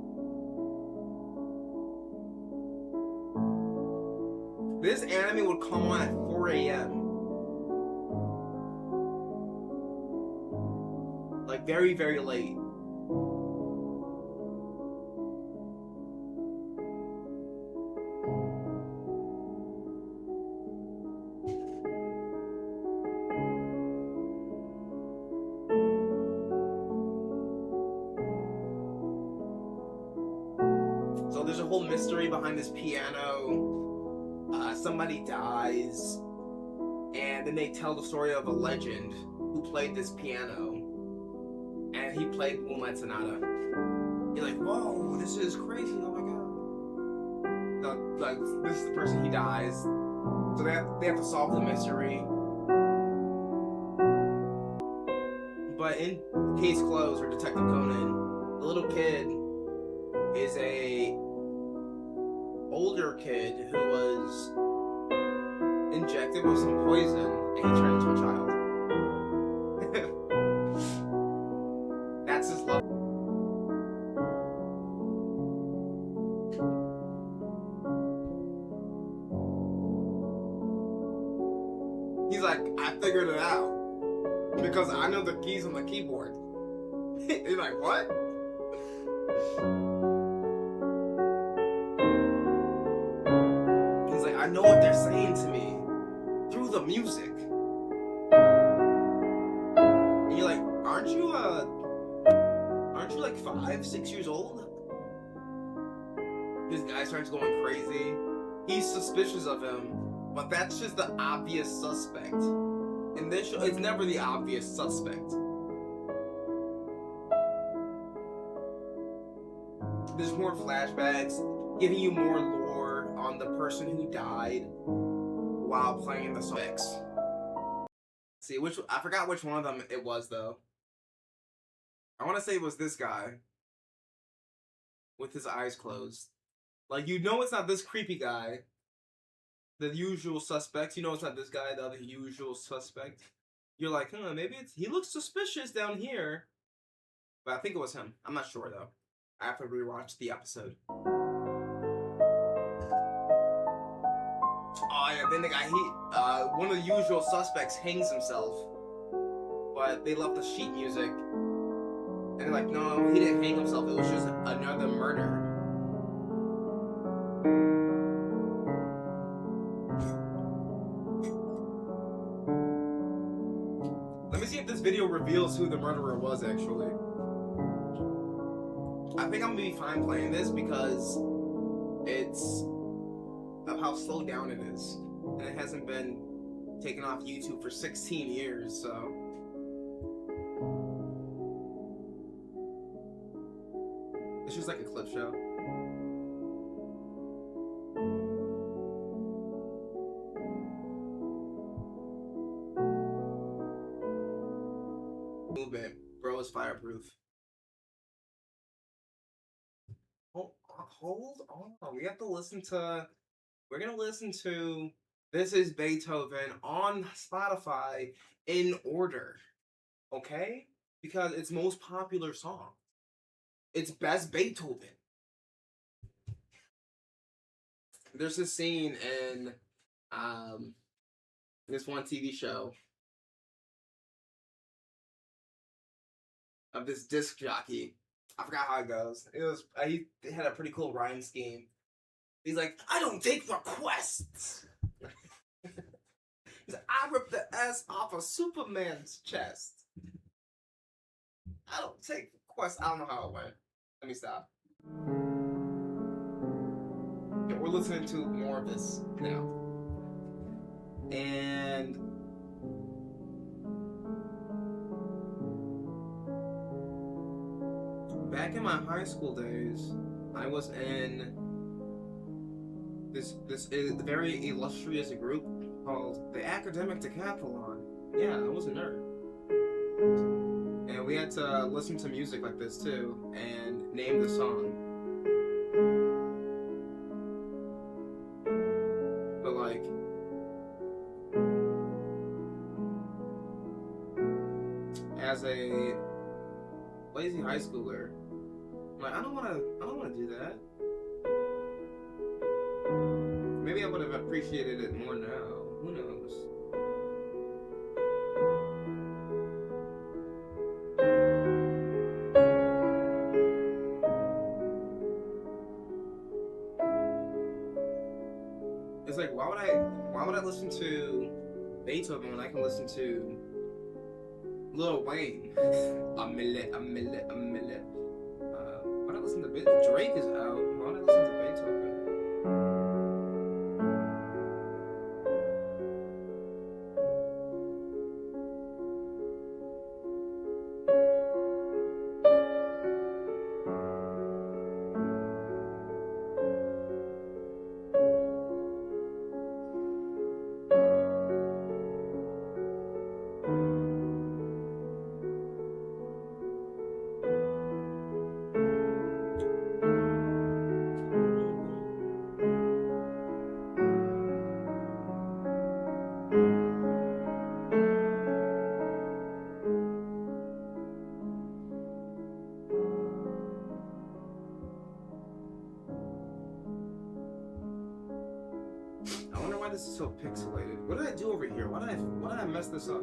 This anime would come on at 4 a.m. Like very, very late. there's a whole mystery behind this piano. Somebody dies, and then they tell the story of a legend who played this piano, and he played Moonlight Sonata. You're like, whoa, this is crazy! Oh my god! Like, this is the person, he dies, so they have to solve the mystery. But in Case Closed, or Detective Conan, the little kid is a older kid who was injected with some poison, and he turned into a child. That's his love. He's like, I figured it out because I know the keys on the keyboard. He's like, what? He's like, I know what they're saying to me through the music. And you're like, aren't you like 5, 6 years old? This guy starts going crazy. He's suspicious of him, but that's just the obvious suspect. In this show, it's never the obvious suspect. There's more flashbacks, giving you more lore on the person who died while playing the songs. See, I forgot which one of them it was, though. I want to say it was this guy with his eyes closed. Like, you know it's not this creepy guy. The usual suspects. You know it's not this guy, the other usual suspect. You're like, maybe he looks suspicious down here. But I think it was him. I'm not sure, though. I have to rewatch the episode. Oh, yeah, then the guy, one of the usual suspects hangs himself. But they left the sheet music. And they're like, no, he didn't hang himself. It was just another murder. Let me see if this video reveals who the murderer was, actually. I think I'm gonna be fine playing this because it's of how slowed down it is. And it hasn't been taken off YouTube for 16 years, so. It's just like a clip show. Movement. Bro is fireproof. Hold on. We have to listen to. We're gonna listen to This Is Beethoven on Spotify in order. Okay? Because it's most popular song. It's best Beethoven. There's this scene in this one TV show of this disc jockey. I forgot how it goes. He had a pretty cool rhyme scheme. He's like, I don't take requests. He's like, I ripped the S off of Superman's chest. I don't take requests. I don't know how it went. Let me stop. Okay, we're listening to more of this now. And back in my high school days, I was in this very illustrious group called the Academic Decathlon. Yeah, I was a nerd. And we had to listen to music like this too, and name the song. But like, as a lazy high schooler, I'm like, I don't wanna do that. Maybe I would have appreciated it more now. Who knows? It's like, why would I listen to Beethoven when I can listen to Lil Wayne? A minute. Why would I listen to Drake is out? Why would I listen to why this is so pixelated. What did I do over here? Why did I mess this up?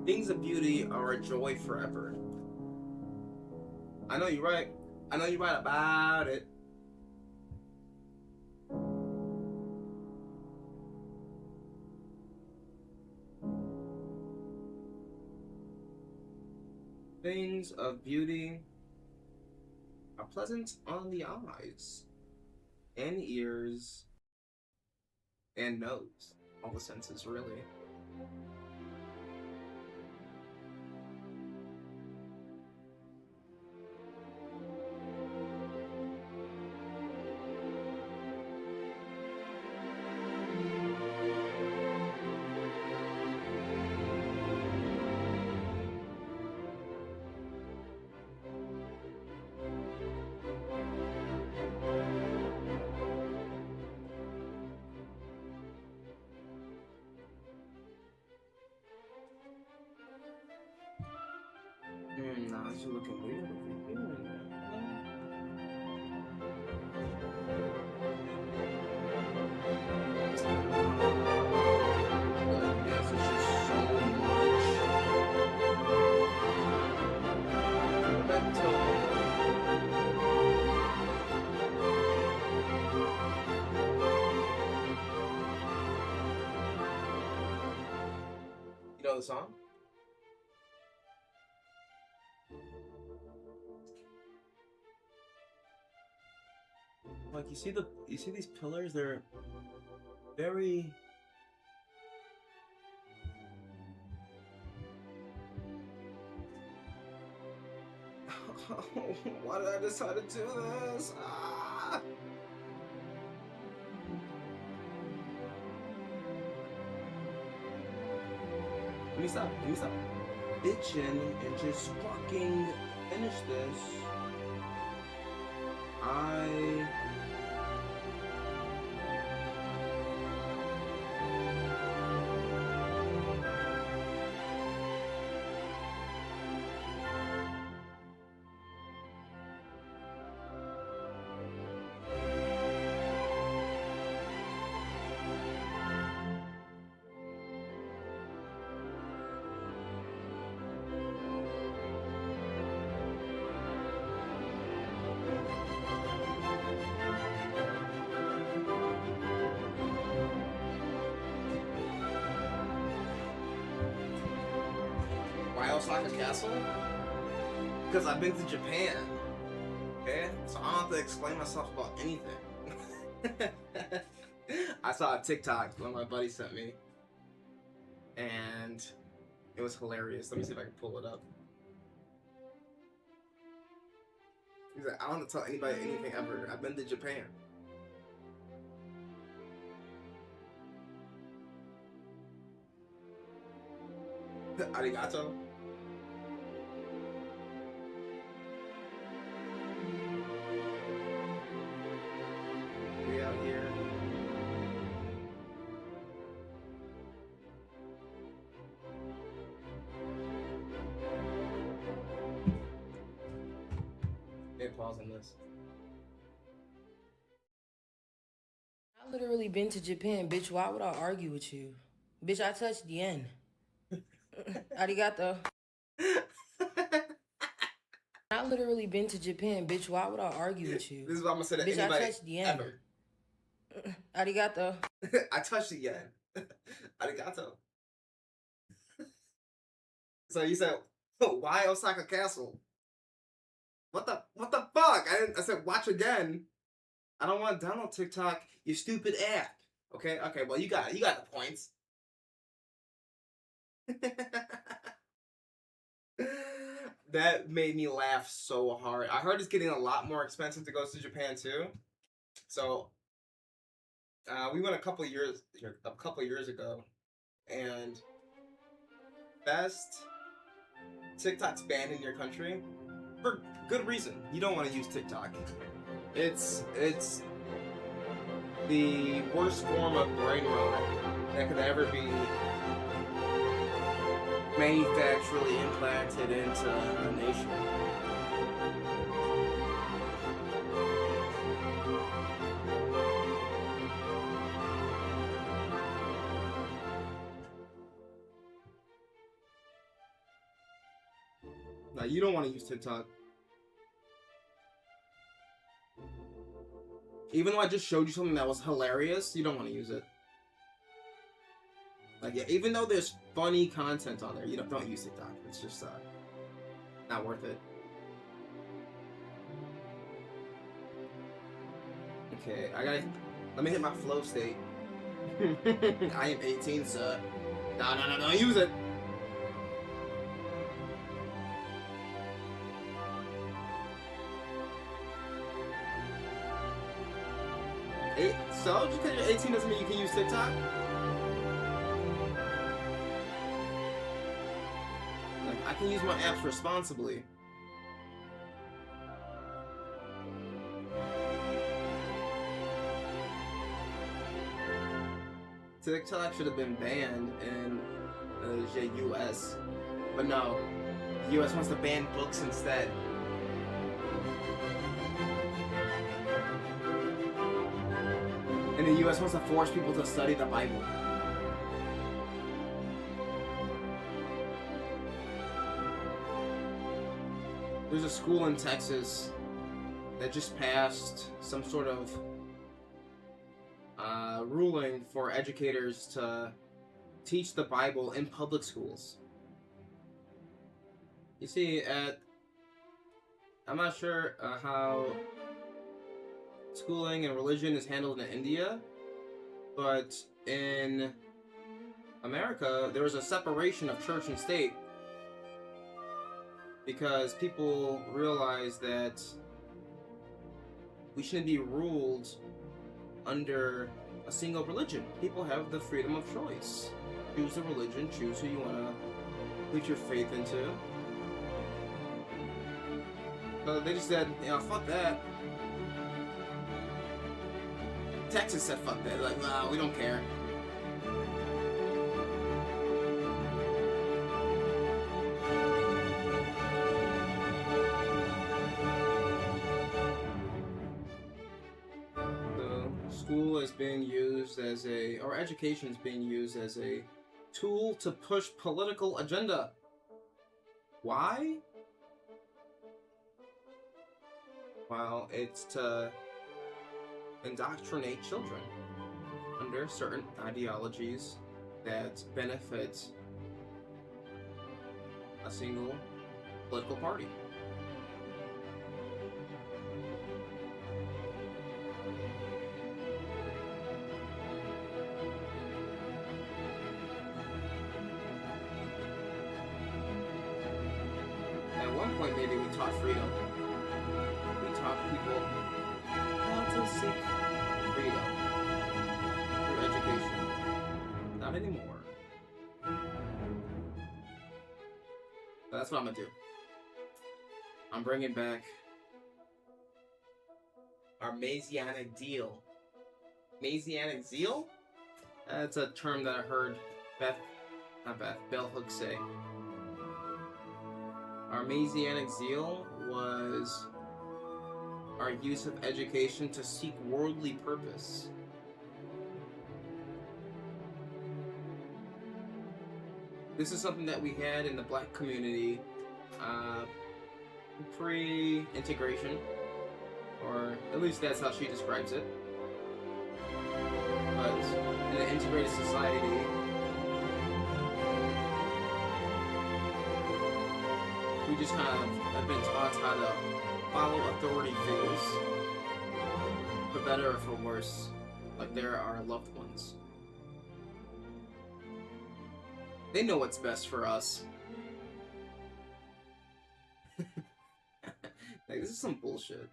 Things of beauty are a joy forever. I know you're right. I know you're right about it. Things of beauty are pleasant on the eyes and ears and nose. All the senses, really. Nah, you're looking weird over here. Yes, it's just so much mental. You know the song? Like you see these pillars, they're very why did I decide to do this? Ah! Let me stop bitching and just fucking finish this. Why Osaka Castle? Because I've been to Japan. Okay? So I don't have to explain myself about anything. I saw a TikTok one of my buddies sent me. And it was hilarious. Let me see if I can pull it up. He's like, I don't have to tell anybody anything ever. I've been to Japan. Arigato. We out here. Pause on this. I literally been to Japan, bitch. Why would I argue with you? Bitch, I touched yen. Arigato. I literally been to Japan, bitch. Why would I argue with you? This is what I'm gonna say to bitch, anybody I touched yen. ever. Arigato. I touched the yen. Arigato. So you said, oh, why Osaka Castle? What the fuck? I said watch again. I don't want to download TikTok, you stupid app. Okay, well you got the points. That made me laugh so hard. I heard it's getting a lot more expensive to go to Japan too. So We went a couple years ago, and best TikTok's banned in your country for good reason. You don't want to use TikTok. It's the worst form of brain rot that could ever be manufacturally implanted into a nation. Now, you don't want to use TikTok. Even though I just showed you something that was hilarious, you don't want to use it. Like, yeah, even though there's funny content on there, you don't use TikTok. It's just not worth it. Okay, let me hit my flow state. I am 18, sir. No, don't use it. So, just because you're 18 doesn't mean you can use TikTok? Like, I can use my apps responsibly. TikTok should have been banned in the US. But no, the US wants to ban books instead. And the US wants to force people to study the Bible. There's a school in Texas that just passed some sort of ruling for educators to teach the Bible in public schools. You see, I'm not sure how schooling and religion is handled in India, but in America, there was a separation of church and state because people realized that we shouldn't be ruled under a single religion. People have the freedom of choice. Choose a religion, choose who you want to put your faith into. So they just said, fuck that. Texas said fuck that. Like, nah, we don't care. School is being used as or education is being used as a tool to push political agenda. Why? Well, it's to indoctrinate children under certain ideologies that benefit a single political party. At one point, maybe we taught freedom. We taught people how to seek freedom through education. Not anymore. But that's what I'm gonna do. I'm bringing back our Messianic deal. Messianic zeal? That's a term that I heard Bell Hooks say. Our Messianic zeal was our use of education to seek worldly purpose. This is something that we had in the black community pre-integration, or at least that's how she describes it. But in an integrated society, we just kind of have been taught how to follow authority figures, for better or for worse, like they're our loved ones. They know what's best for us. Like, this is some bullshit.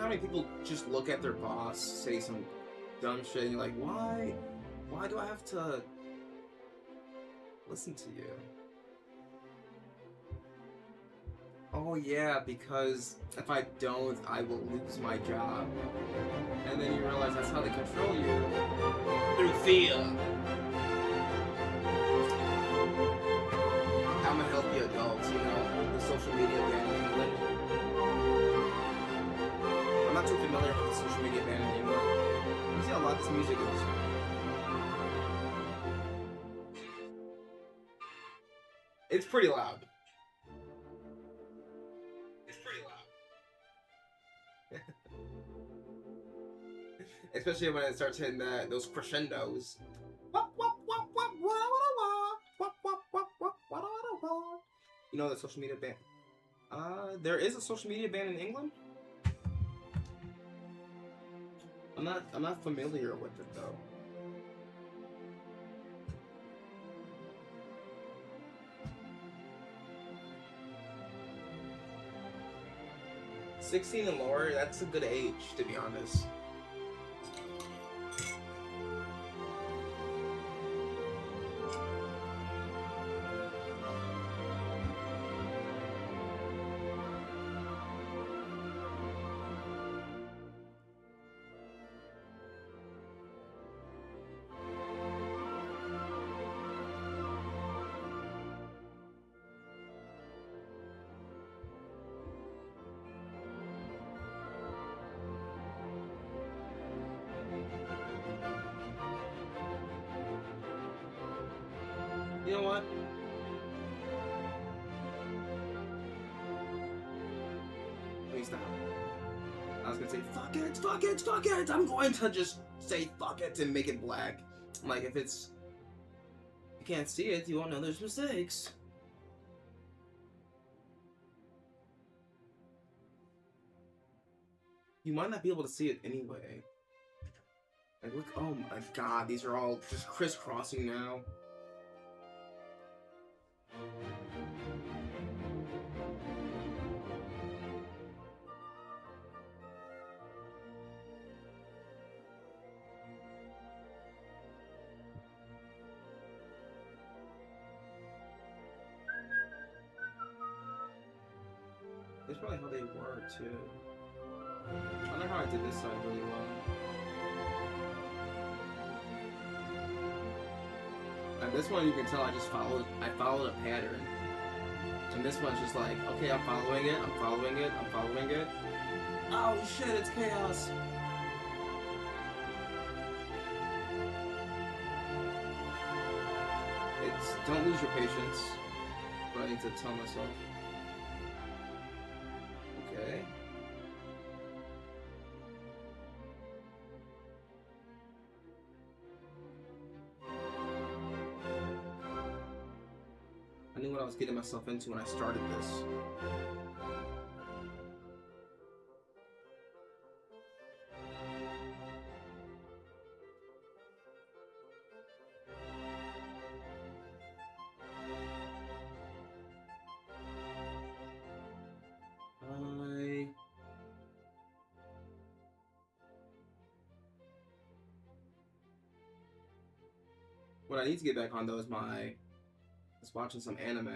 how many people just look at their boss, say some dumb shit, and you're like, why? Why do I have to listen to you? Oh yeah, because if I don't, I will lose my job. And then you realize that's how they control you. Through fear. I'm a healthy adult, you know, the social media ban in England. I'm not too familiar with the social media ban in England. You see how loud this music is. It's pretty loud. It's pretty loud. Especially when it starts hitting those crescendos. You know the social media ban? There is a social media ban in England? I'm not familiar with it though. $16 and lower, that's a good age, to be honest. You know what? Let me stop. I was gonna say, fuck it, fuck it, fuck it! I'm going to just say fuck it and make it black. Like, if it's... You can't see it, you won't know there's mistakes. You might not be able to see it anyway. Like, look, oh my god, these are all just crisscrossing now. That's probably how they were too. I know how I did this side really well. And this one you can tell I followed a pattern. And this one's just like, okay, I'm following it, I'm following it, I'm following it. Oh shit, it's chaos. Don't lose your patience. But I need to tell myself. Okay. I knew what I was getting myself into when I started this. What I need to get back on though is watching some anime.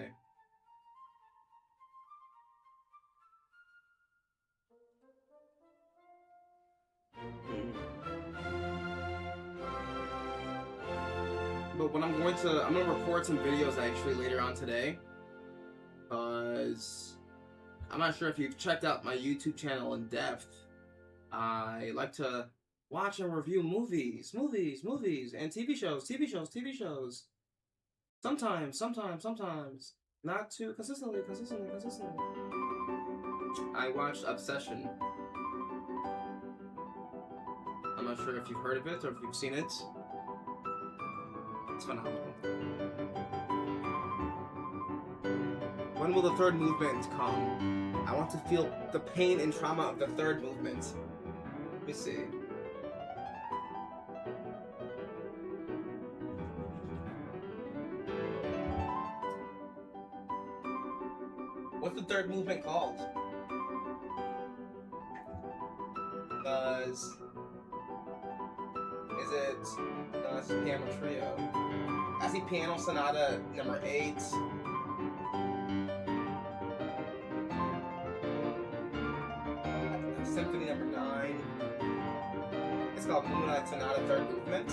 But what I'm gonna record some videos actually later on today, because I'm not sure if you've checked out my YouTube channel in depth. I like to watch and review movies, and TV shows. Sometimes. Not too consistently. I watched Obsession. I'm not sure if you've heard of it or if you've seen it. It's phenomenal. When will the third movement come? I want to feel the pain and trauma of the third movement. Let me see. What's the third movement called? is. Is it? No, this is Piano Trio. I see Piano Sonata number 8. Symphony number 9. It's called Moonlight Sonata Third Movement.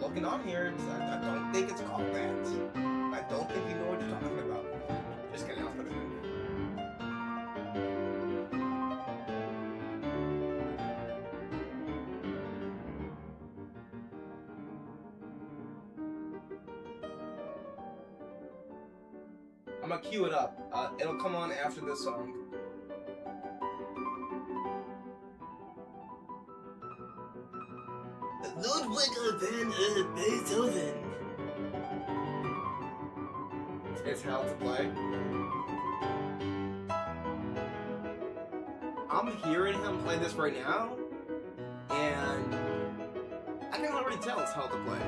Looking on here, I don't think it's called that. I don't think you know what you're talking about. Just kidding, I'll put it in. I'm gonna cue it up. It'll come on after this song. Ludwig van Beethoven. It's Hell to Play. I'm hearing him play this right now, and I can already tell it's Hell to Play.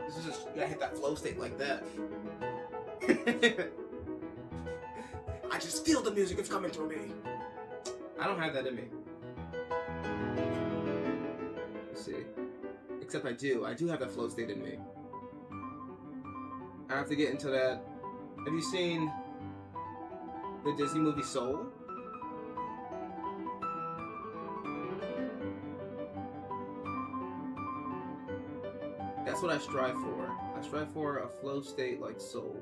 This is just, you gotta hit that flow state like that. I just feel the music, it's coming through me. I don't have that in me. Let's see. Except I do have that flow state in me. I have to get into that. Have you seen the Disney movie Soul? That's what I strive for. I strive for a flow state like Soul.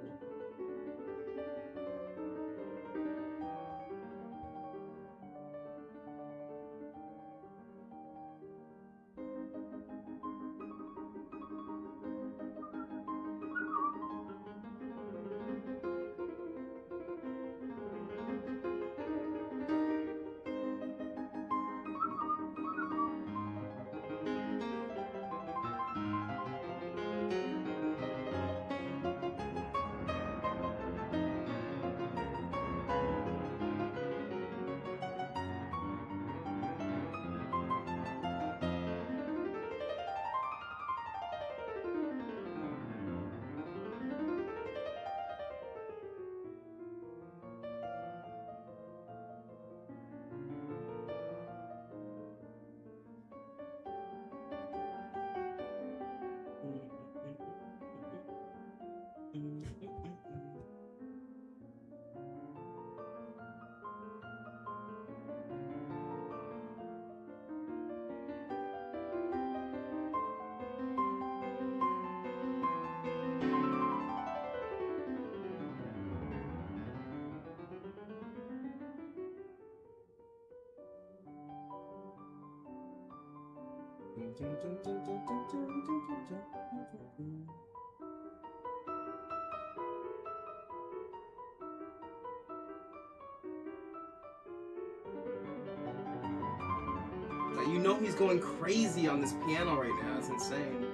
You know he's going crazy on this piano right now. It's insane.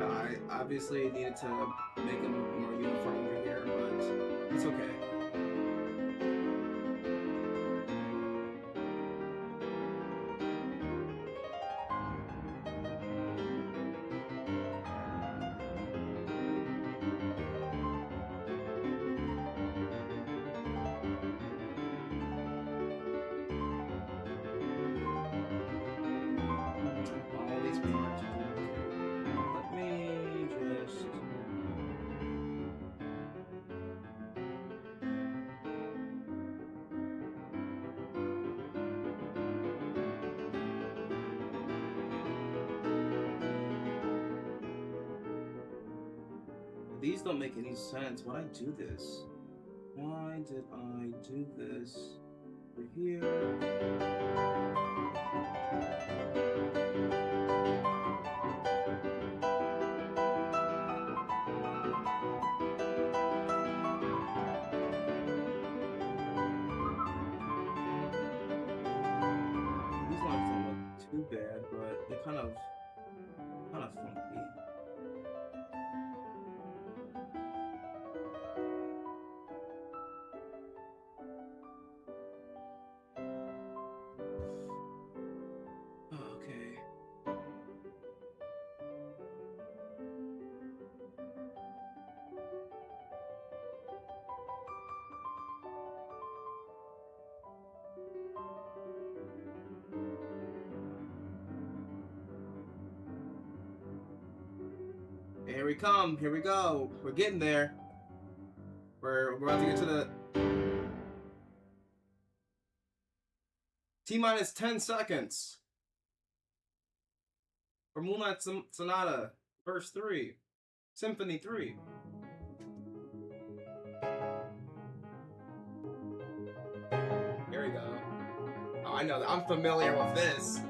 I obviously needed to make him more uniform over here, but it's okay. All these parts. Let me just. These don't make any sense. Why'd I do this? Why did I do this? Over here. These lines don't look too bad, but they're kind of funky. Here we come. Here we go. We're getting there. We're about to get to the T-minus 10 seconds. For Moonlight Sonata, verse 3, Symphony 3. Here we go. Oh, I know that. I'm familiar with this.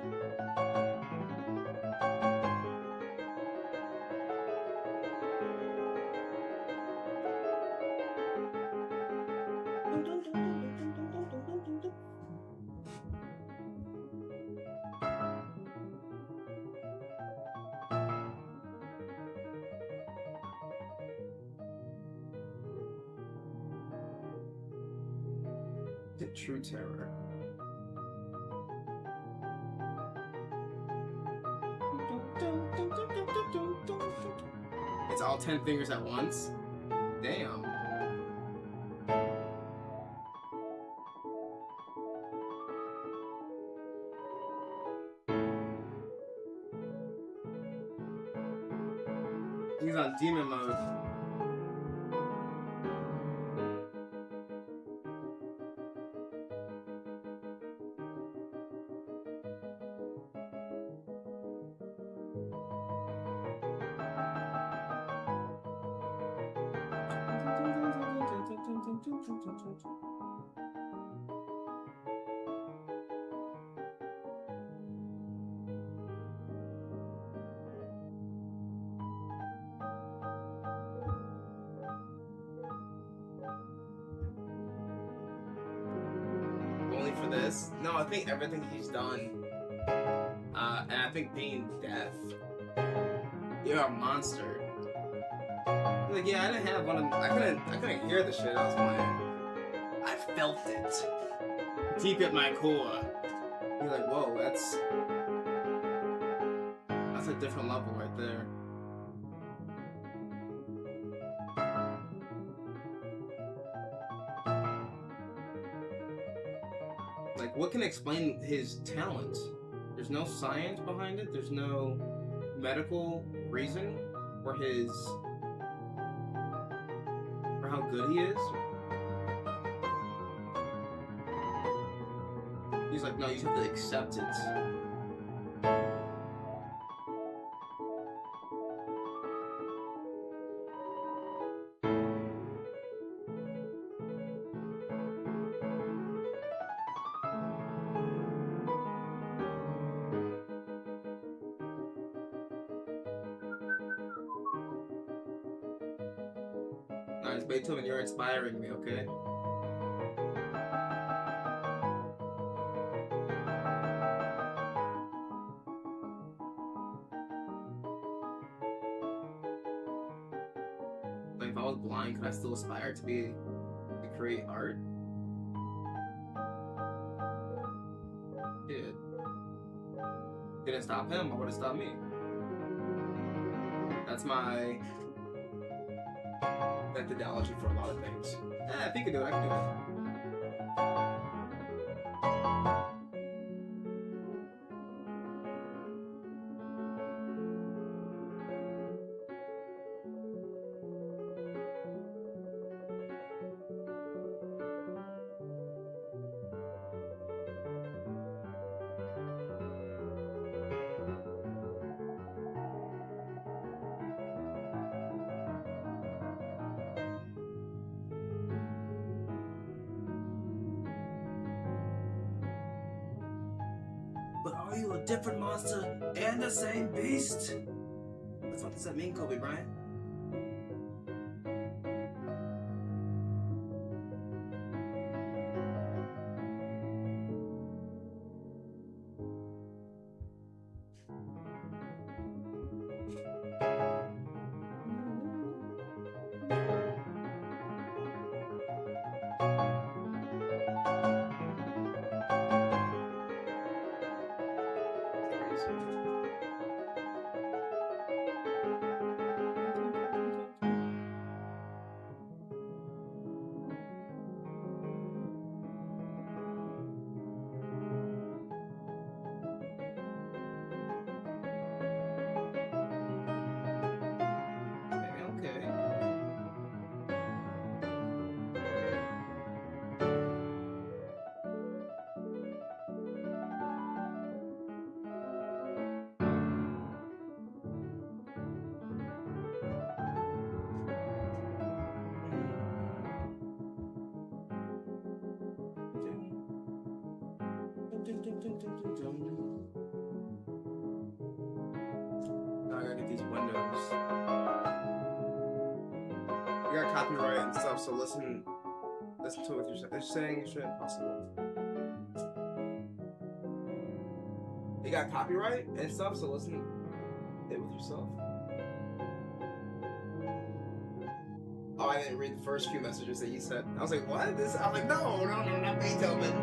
True terror. It's all 10 fingers at once? Damn. He's on demon mode. Only for this? No, I think everything he's done. And I think being deaf. You're a monster. Like, yeah, I didn't have one of I couldn't hear the shit I was playing. I felt it. Deep at my core. You're like, whoa, that's a different level right there. Like, what can explain his talent? There's no science behind it. There's no medical reason for how good he is. He's like, no, you have to accept it. Nice, Beethoven, you're inspiring me, okay? Like, if I was blind, could I still aspire to create art? Did. Didn't stop him, or would it stop me? That's my methodology for a lot of things. If he can do it, I can do it. But are you a different monster and the same beast? What the fuck does that mean, Kobe Bryant? Now I gotta get these windows. You got copyright and stuff, so listen to what you're saying. It's impossible. You got copyright and stuff, so listen it with yourself. Oh, I didn't read the first few messages that you said. I was like, what? I'm like, no, not Beethoven.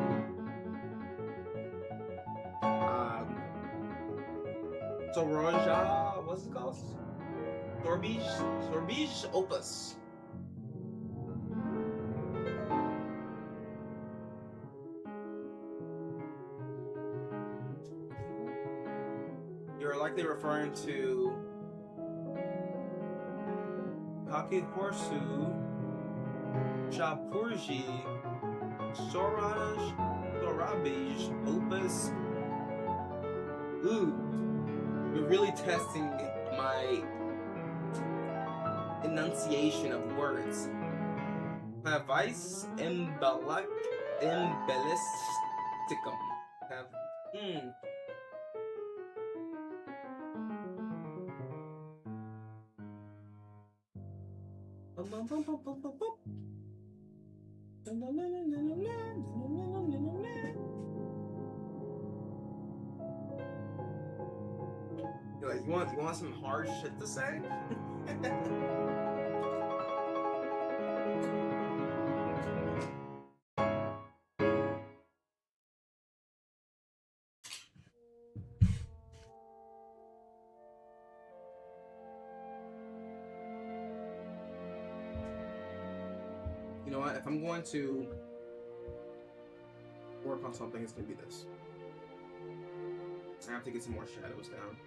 Soraja, what's it called? Sorbige Opus. You're likely referring to Kakihorsu, Shapurji, Sorabij, Opus. Ooh, you're really testing my enunciation of words. Vice embellisticum. You're like, you want some hard shit to say? You know what? If I'm going to work on something, it's gonna be this. I have to get some more shadows down.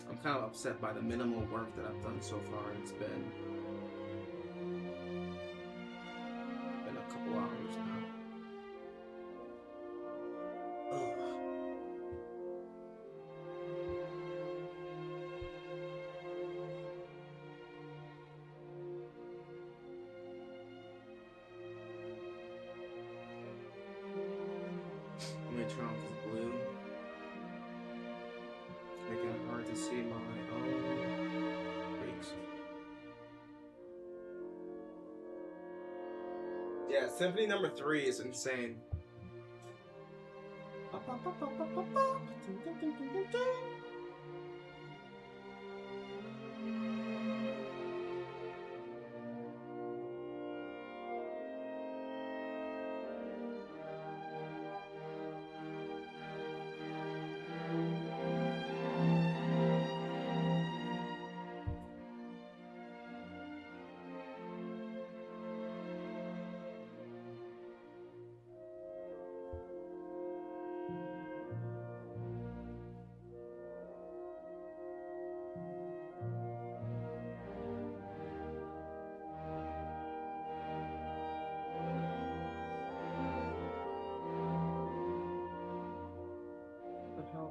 I'm kind of upset by the minimal work that I've done so far. It's been a couple hours now. Ugh. Let me turn off this blue. Making it hard to see my own freaks. Yeah, Symphony number 3 is insane.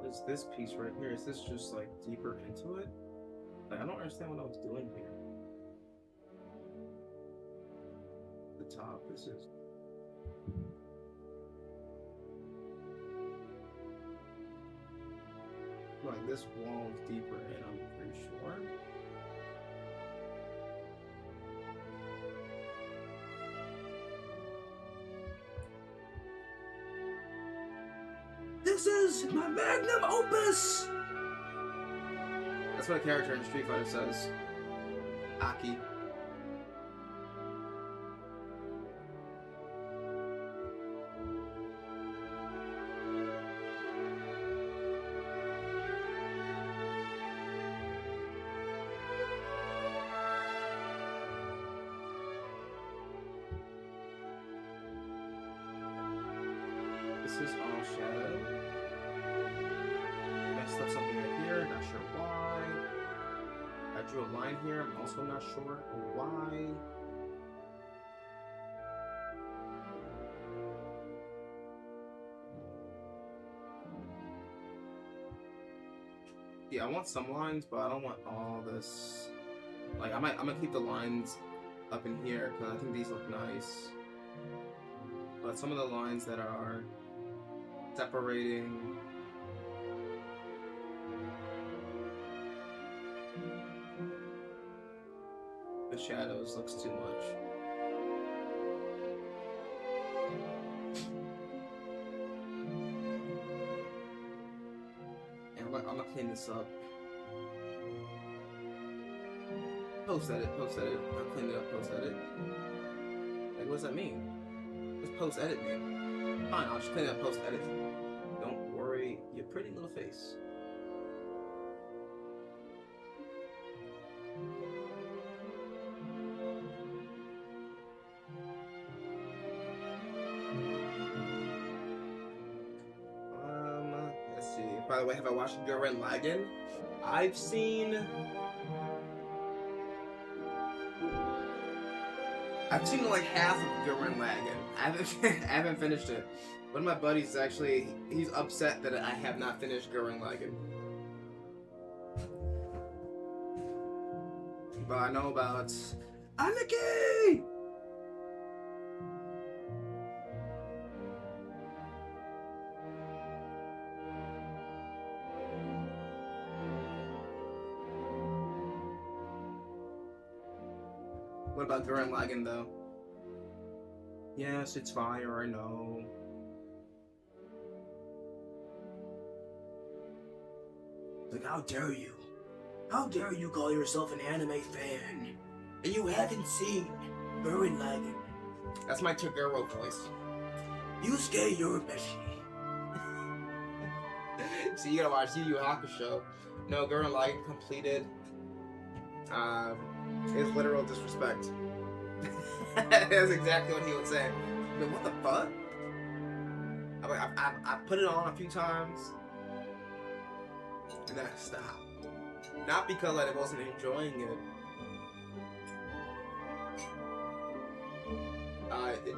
Is this piece right here? Is this just like deeper into it? Like, I don't understand what I was doing here. The top, this is. Like, this wall is deeper in, I'm pretty sure. This is my magnum opus! That's what a character in Street Fighter says. Aki. This is all shadow. Messed up something right here, not sure why. I drew a line here, I'm also not sure why. Yeah, I want some lines, but I don't want all this. Like, I'm gonna keep the lines up in here because I think these look nice. but some of the lines that are separating the shadows looks too much. And I'm gonna clean this up. Post edit. I'll clean it up, post edit. Like, what does that mean? What's post edit mean? Fine, I'll just clean it up, post edit. Don't worry, your pretty little face. Let's see. By the way, have I watched Gurren Lagann? I've seen like half of Gurren Lagann. I haven't finished it. One of my buddies actually, he's upset that I have not finished Gurren Lagann. But I know about Aniki! What about Gurren Lagann though? Yes, it's fire, I know. Like, how dare you? How dare you call yourself an anime fan? And you haven't seen Gurren Lagann. That's my Toguro voice. Yusuke Urameshi. So you gotta watch Yu Yu Hakusho. No, Gurren Lagann completed. Is literal disrespect. That's exactly what he would say. But what the fuck? I put it on a few times, and then I stopped. Not because I wasn't enjoying it.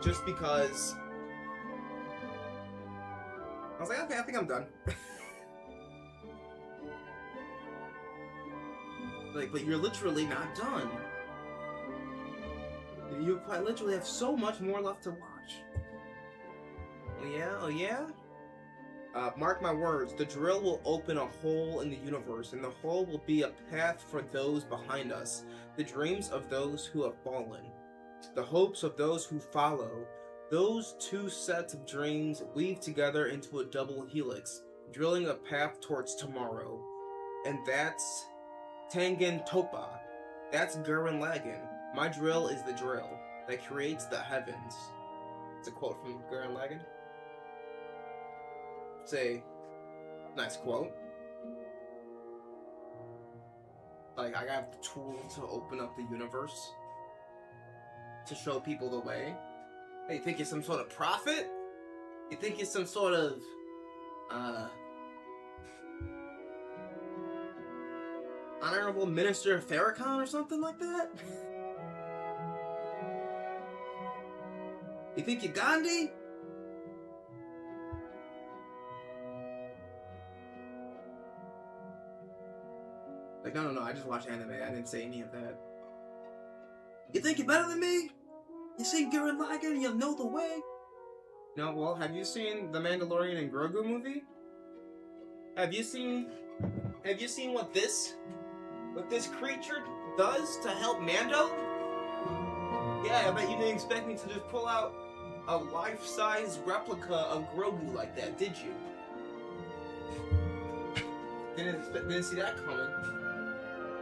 Just because I was like, okay, I think I'm done. Like, but you're literally not done. You quite literally have so much more left to watch. Oh yeah? Mark my words, the drill will open a hole in the universe, and the hole will be a path for those behind us, the dreams of those who have fallen, the hopes of those who follow. Those two sets of dreams weave together into a double helix, drilling a path towards tomorrow. And that's Tengen Toppa. That's Gurren Lagann. My drill is the drill that creates the heavens. It's a quote from Gurren Lagann. It's a nice quote. Like, I have the tool to open up the universe, to show people the way. Hey, you think you're some sort of prophet? You think you're some sort of, honorable minister of Farrakhan or something like that? You think you're Gandhi? Like, no, I just watch anime. I didn't say any of that. You think you're better than me? You seen Gurren Lagann, you'll know the way? No, well, have you seen the Mandalorian and Grogu movie? Have you seen what this creature does to help Mando? Yeah, I bet you didn't expect me to just pull out a life-size replica of Grogu like that, did you? Didn't see that coming.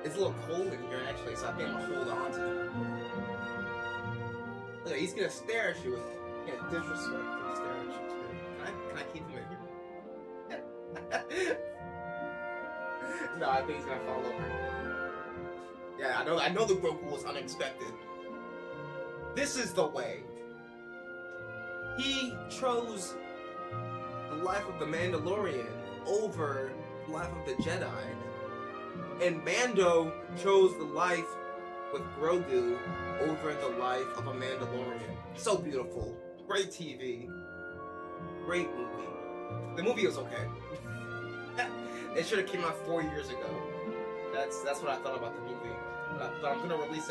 It's a little cold in here, actually, so I think I'm gonna hold on to it. Look, he's gonna stare at you with disrespect for staring at you too. Can I keep him in here? No, I think he's gonna fall over. Yeah, I know the Grogu was unexpected. This is the way. He chose the life of the Mandalorian over the life of the Jedi. And Mando chose the life with Grogu over the life of a Mandalorian. So beautiful. Great TV. Great movie. The movie was okay. It should have came out 4 years ago. That's what I thought about the movie. But I'm gonna release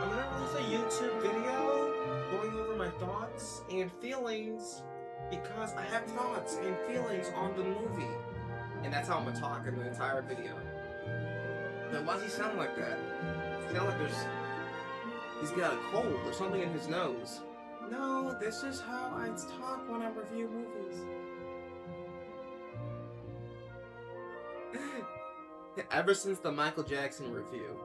I'm gonna release a YouTube video going over my thoughts and feelings because I have thoughts and feelings on the movie. And that's how I'm gonna talk in the entire video. But why does he sound like that? He sound like he's got a cold or something in his nose. No, this is how I talk when I review movies. Ever since the Michael Jackson review,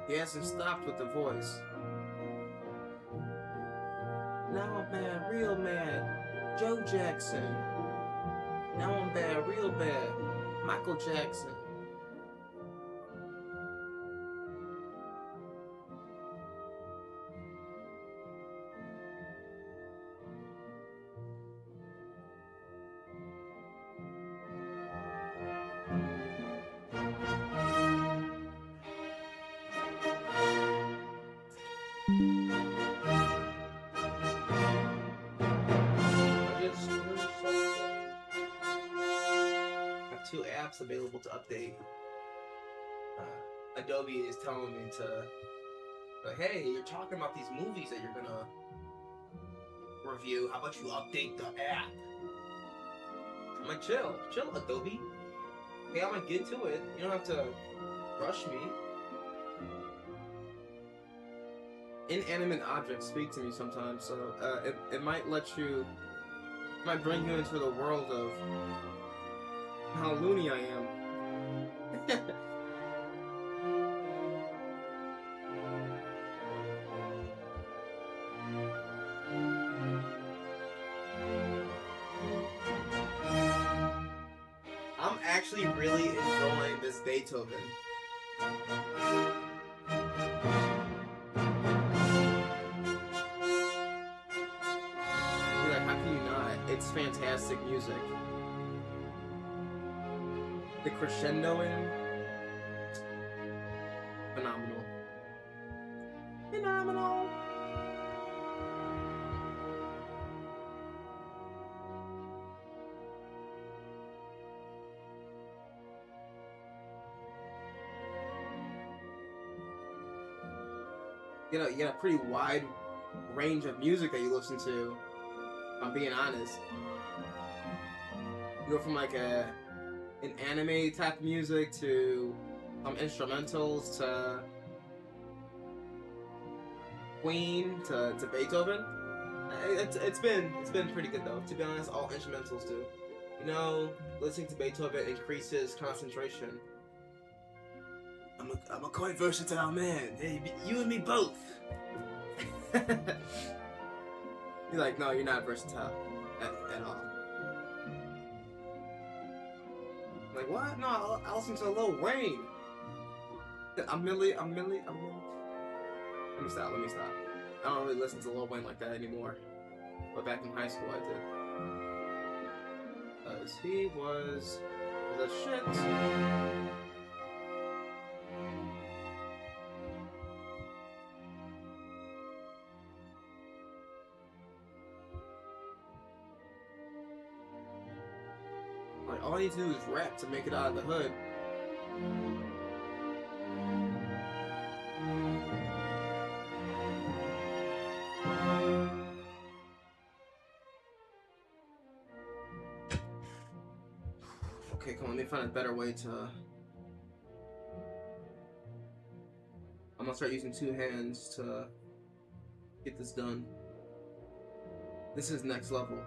he hasn't stopped with the voice. Now I'm bad, real mad. Joe Jackson. Now I'm bad, real bad. Michael Jackson. Two apps available to update. Adobe is telling me to, like, hey, you're talking about these movies that you're gonna review. How about you update the app? I'm like, chill, Adobe. Hey, I'm gonna get to it. You don't have to rush me. Inanimate objects speak to me sometimes, so it might might bring you into the world of how loony I am. I'm actually really enjoying this Beethoven. You're like, how can you not? It's fantastic music. The crescendo in phenomenal. Phenomenal. You get a pretty wide range of music that you listen to. If I'm being honest. You go from like an anime type music to instrumentals to Queen to Beethoven. It's been pretty good though. To be honest, all instrumentals do. You know, listening to Beethoven increases concentration. I'm a quite versatile man. Hey, you and me both. You're like, no, you're not versatile at all. Like, what? No, I'll listen to Lil Wayne. I'm Millie. Let me stop. I don't really listen to Lil Wayne like that anymore. But back in high school, I did. Because he was the shit. Like, all I need to do is rap to make it out of the hood. Okay, come on, let me find a better way to... I'm gonna start using two hands to get this done. This is next level.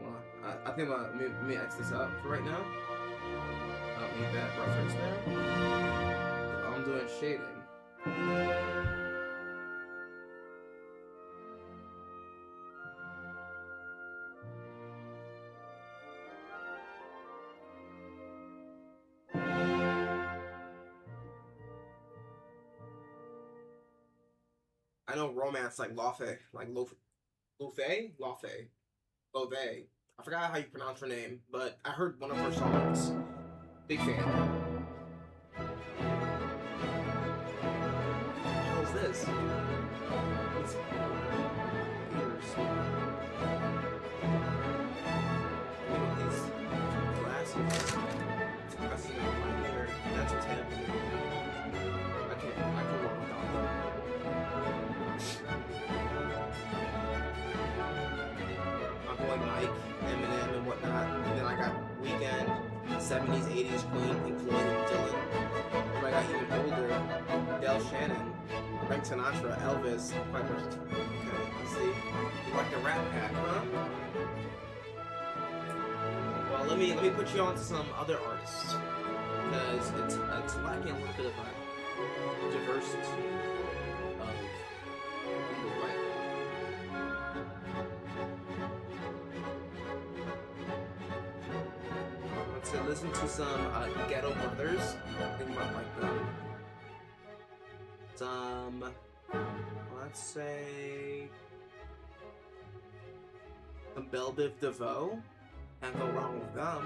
Well, I think let me X this out for right now. I don't need that reference there. All I'm doing is shading. I know romance like Lofe, like Lofe. I forgot how you pronounce her name, but I heard one of her songs. Big fan. What the hell is this? It's ears. Look at these glasses. It's pressing on my ear. That's what's happening. like Mike, Eminem, and whatnot. And then I got Weekend, 70s, 80s Queen, Pink Floyd, and Dylan. And I got even older, Del Shannon, Frank Sinatra, Elvis, Piper. Okay, let's see. You like the Rat Pack, huh? Well, let me put you on to some other artists, because it's lacking a little bit of a diversity of people right now. Let's listen to some Ghetto Brothers. I think you might like them. Some, let's say, some Belle Biv DeVoe. Can't go wrong with them.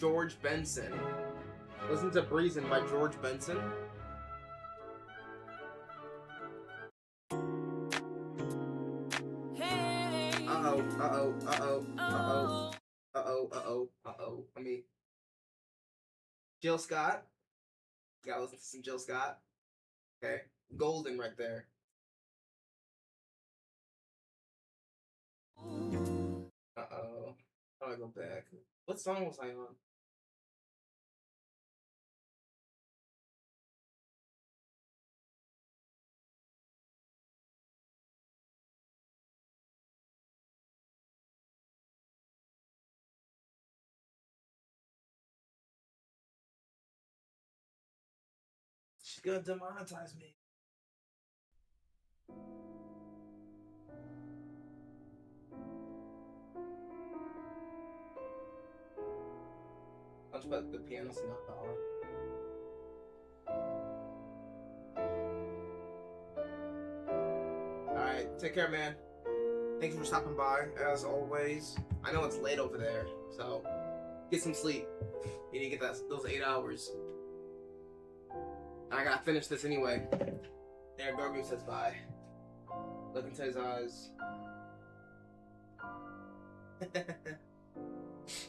George Benson. Listen to Breezin' by George Benson. Uh-oh. Let me... Jill Scott. Gotta listen to some Jill Scott. Okay. Golden right there. Uh-oh. How do I go back? What song was I on? She's gonna demonetize me. I'll just put the piano's not dollar. Alright, take care, man. Thanks for stopping by, as always. I know it's late over there, so get some sleep. You need to get those 8 hours. I gotta finish this anyway. There, Grogu says bye. Look into his eyes.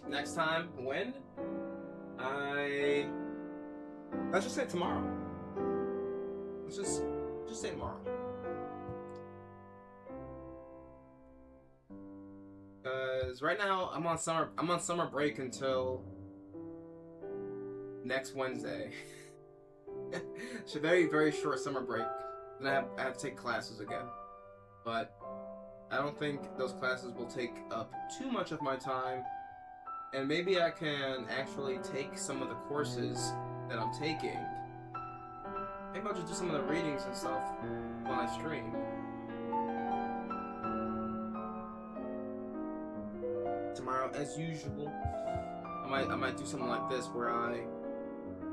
Next time, when? Let's just say tomorrow. Let's just say tomorrow. Cause right now I'm on summer break until next Wednesday. It's a very, very short summer break. Then I have to take classes again. But I don't think those classes will take up too much of my time. And maybe I can actually take some of the courses that I'm taking. Maybe I'll just do some of the readings and stuff while I stream. Tomorrow, as usual, I might do something like this where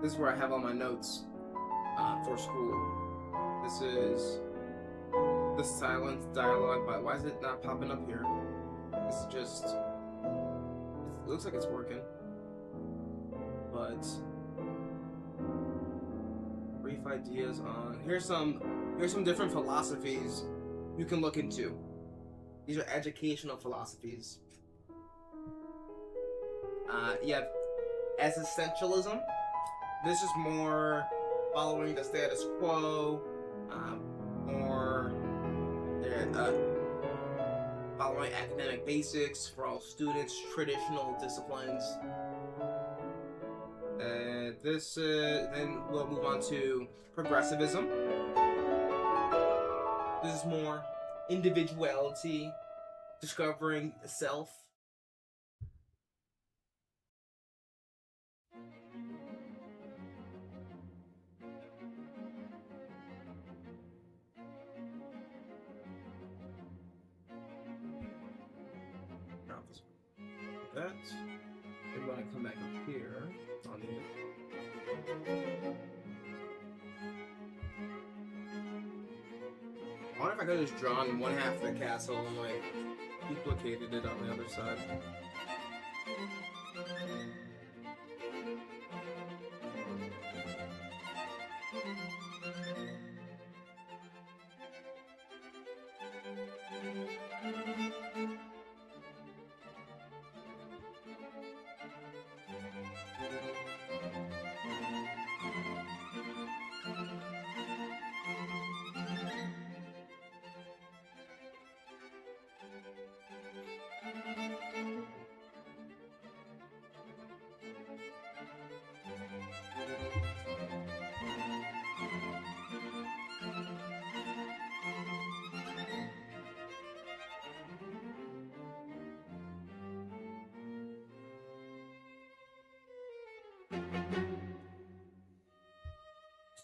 this is where I have all my notes for school. This is the silent dialogue, but why is it not popping up here? This is just, it looks like it's working, but brief ideas on, here's some different philosophies you can look into. These are educational philosophies. You have existentialism. This is more following the status quo, more following academic basics for all students, traditional disciplines. Then we'll move on to progressivism. This is more individuality, discovering self. That. Then when I come back up here, I'll need it. I wonder if I could have just drawn one half of the castle and like duplicated it on the other side.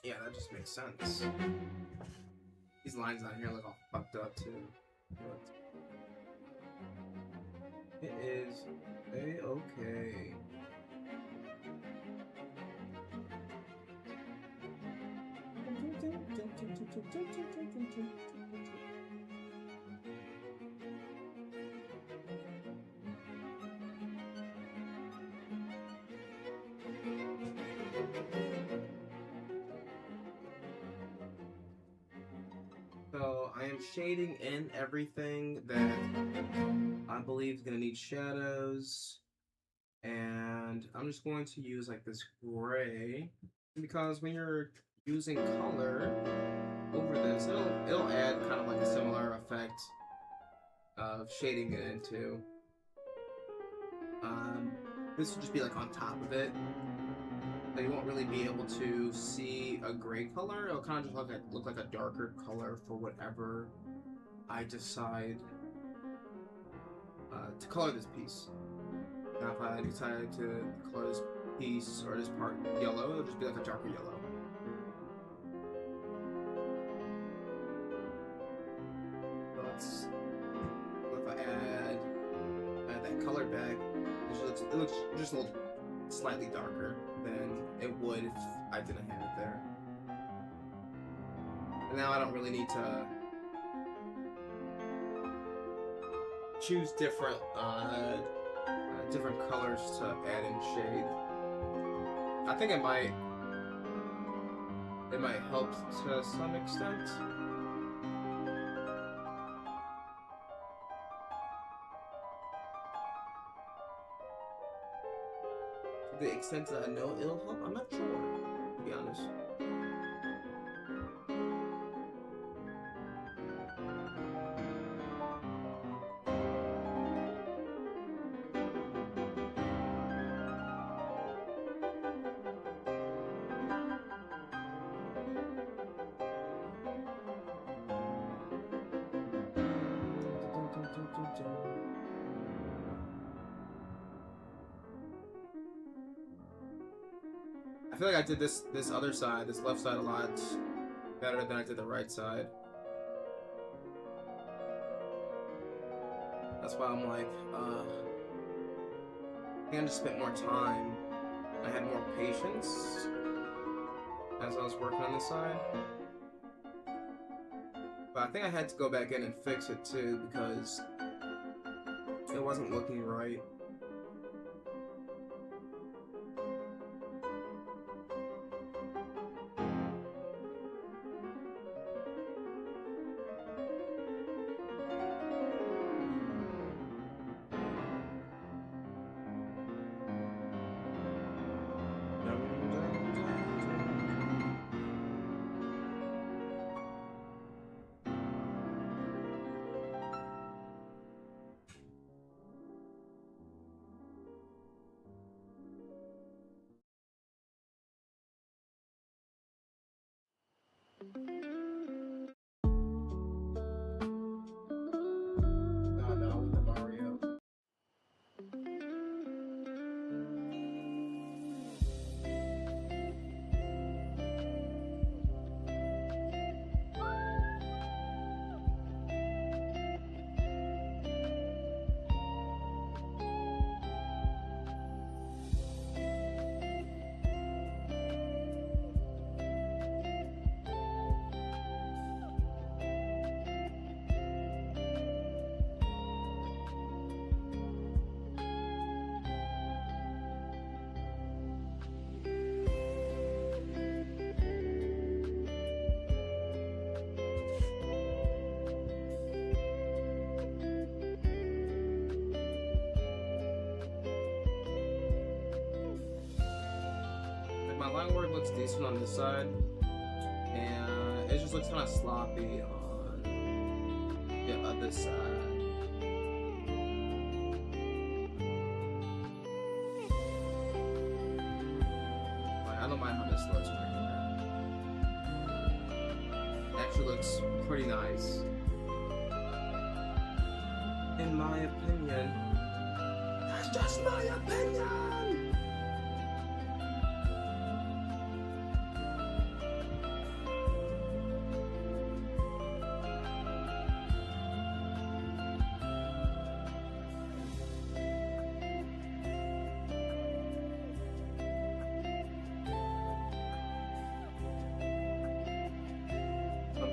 Yeah, that just makes sense. These lines on here look all fucked up too. But it is a-okay. So I am shading in everything that I believe is gonna need shadows, and I'm just going to use like this gray because when you're using color over this, it'll add kind of like a similar effect of shading it into. This will just be like on top of it. So you won't really be able to see a gray color. It'll kind of just look like a darker color for whatever I decide to color this piece. Now if I decide to color this piece or this part yellow, it'll just be like a darker yellow. So if I add that color back, it looks just a little slightly darker than it would if I didn't have it there. And now I don't really need to choose different colors to add in shade. I think it might help to some extent. To the extent that I know it'll help, I'm not sure, to be honest. I feel like I did this other side, this left side, a lot better than I did the right side. That's why I'm like, I think I just spent more time. I had more patience as I was working on this side. But I think I had to go back in and fix it too because it wasn't looking right. No, with the Mario. My line work looks decent on this side, and it just looks kind of sloppy on the other side. Like, I don't mind how this looks right here. It actually looks pretty nice, in my opinion. That's just my opinion!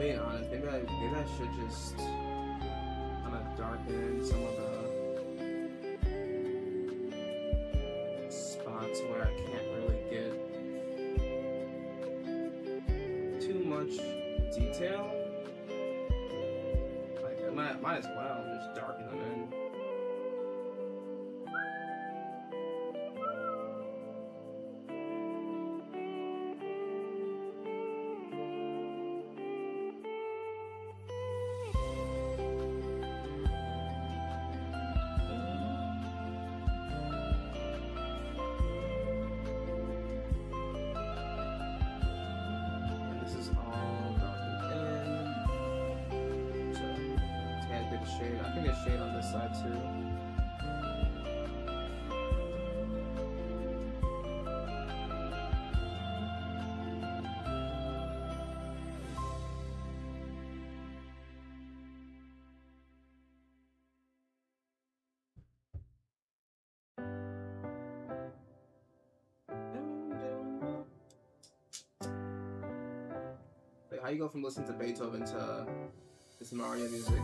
being honest, maybe I should just kind of darken some of the spots where I can't really get too much detail. Like I might as well just darken them in. This is all darkened in. So, tad bit of shade. I think there's shade on this side too. Like, how you go from listening to Beethoven to this Mario music?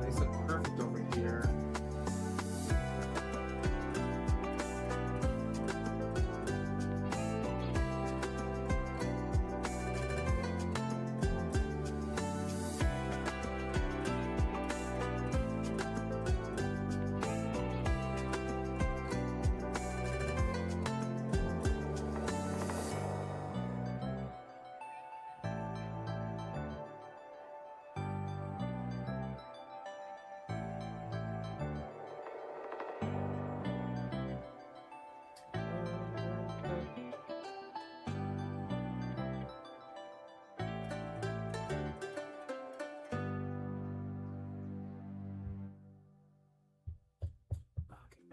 These look perfect over here.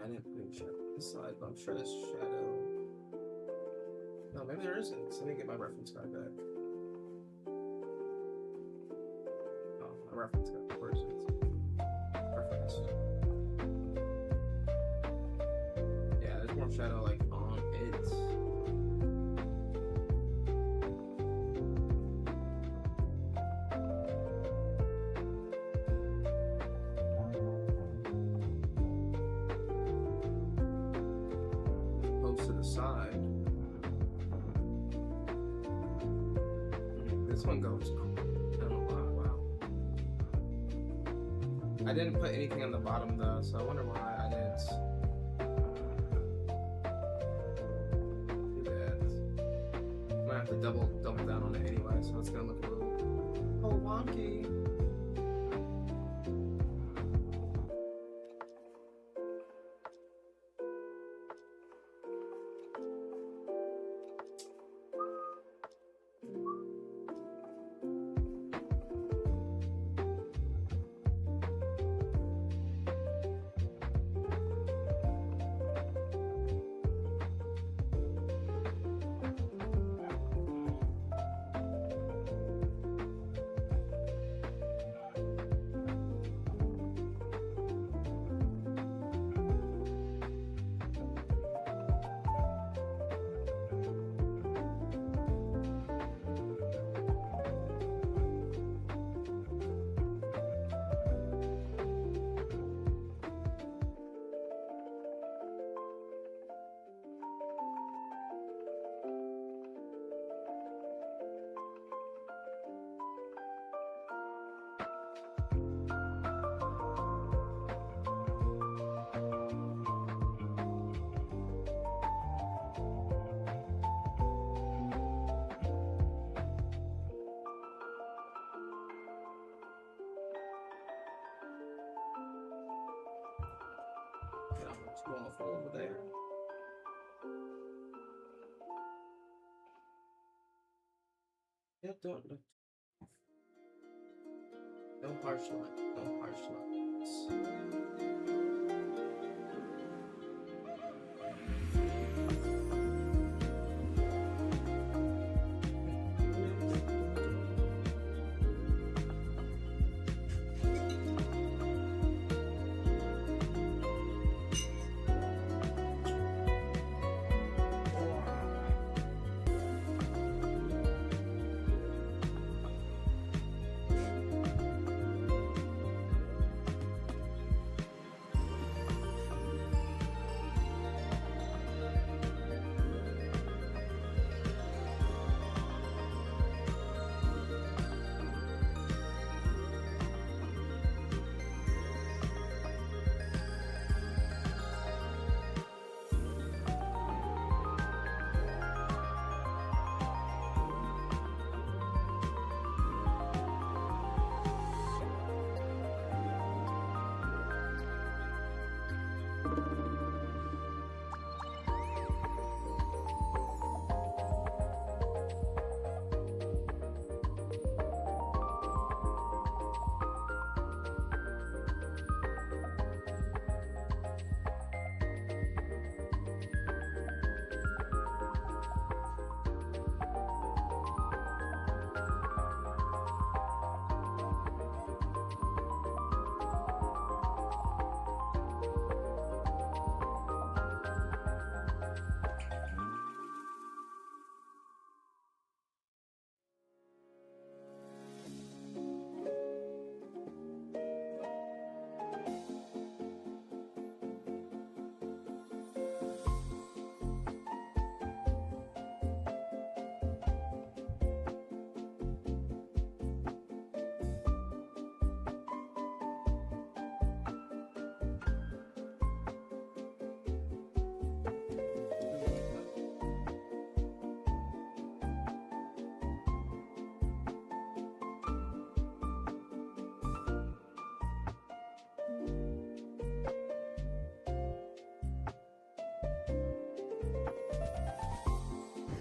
I didn't put any shadow on this side, but I'm sure there's shadow. No, maybe there isn't. So let me get my reference guide back. Oh, my reference guide. Where is it? Reference. Yeah, there's more shadow like on it. To the side. This one goes. I don't know why. Wow. I didn't put anything on the bottom though, so I wonder why I didn't do that. I'm gonna have to double down on it anyway, so it's gonna look a little wonky. going from over there. Yep, don't. No harsh line. No harsh lines.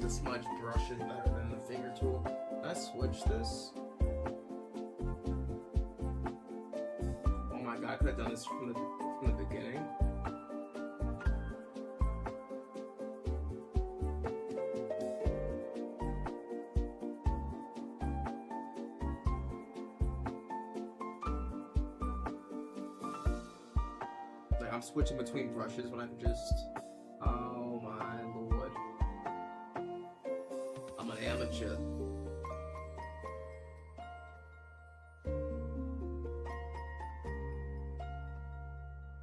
The smudge brush is better than the finger tool. Can I switch this? Oh my god, I could have done this from the beginning. Like I'm switching between brushes when I'm just. Oh my lord. I'm an amateur.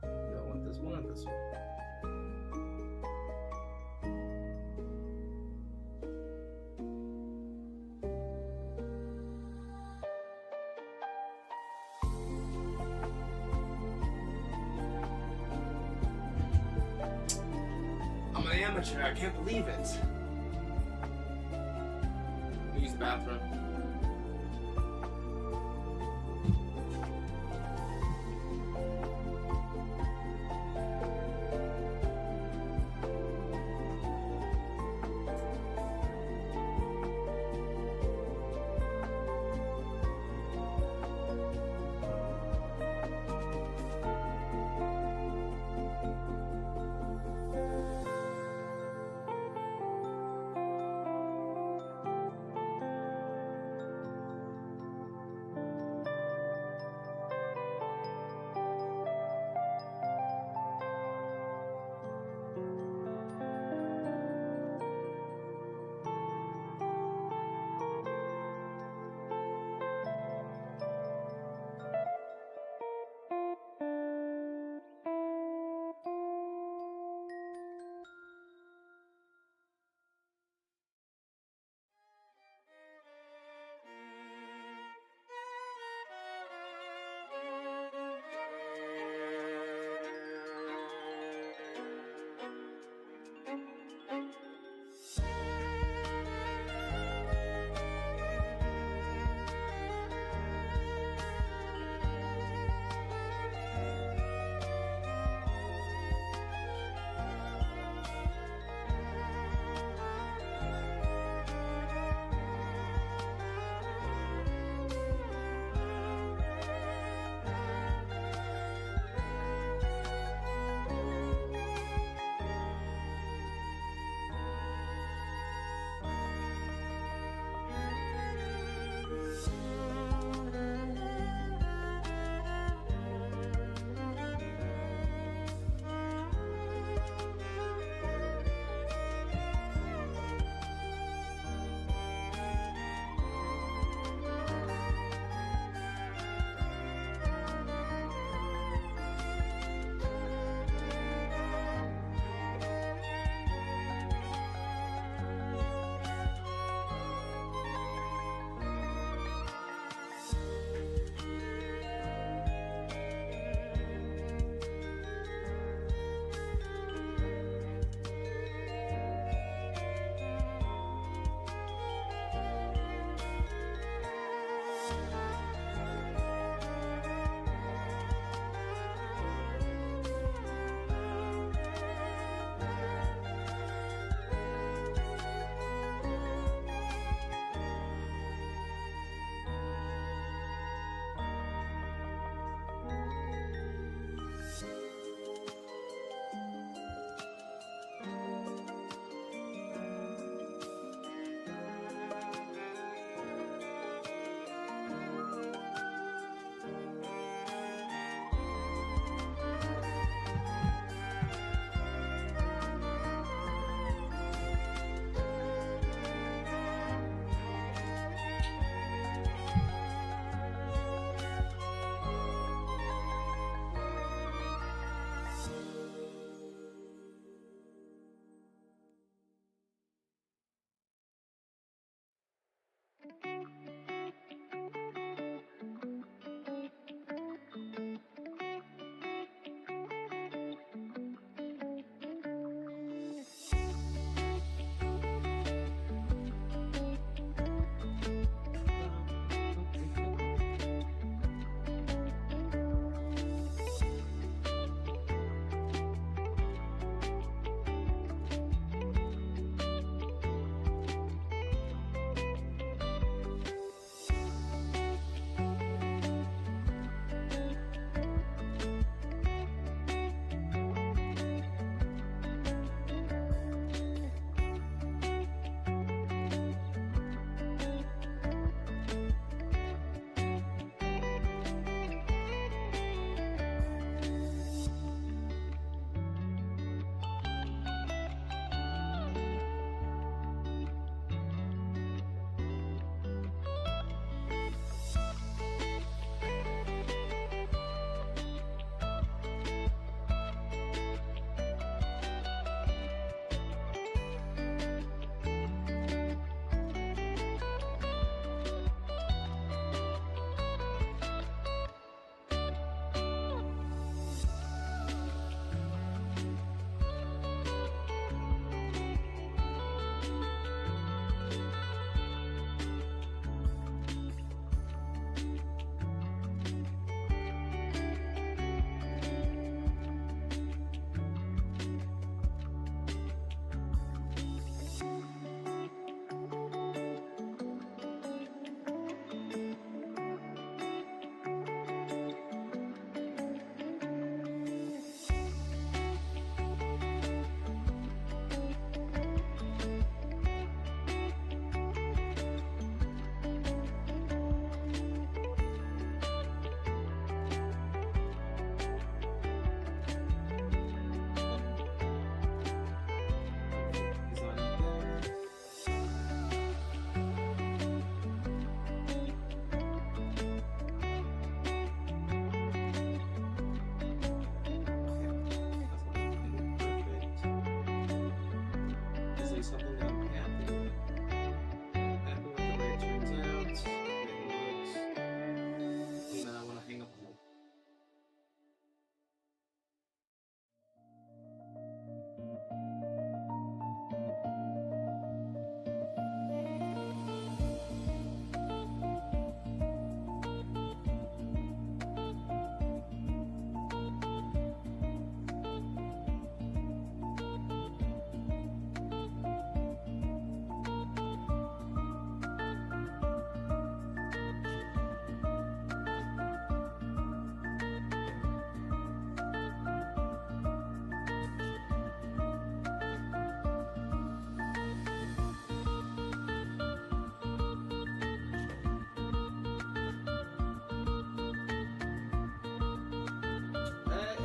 Do I want this one or this one? I'm an amateur, I can't believe it. Use the bathroom.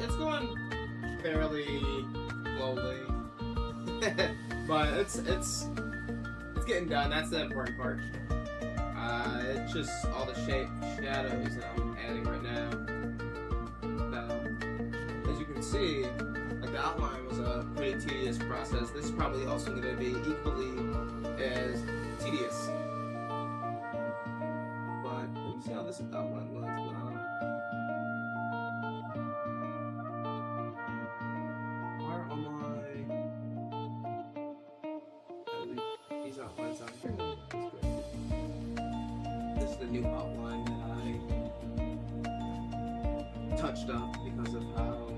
it's going fairly slowly, but it's getting done. That's the important part. It's just all the shadows that I'm adding right now. So, as you can see, like the outline was a pretty tedious process. This is probably also going to be equally as tedious. But let me see how this outline looks. Where am I? These outlines out here. That's good. This is the new outline that I touched up because of how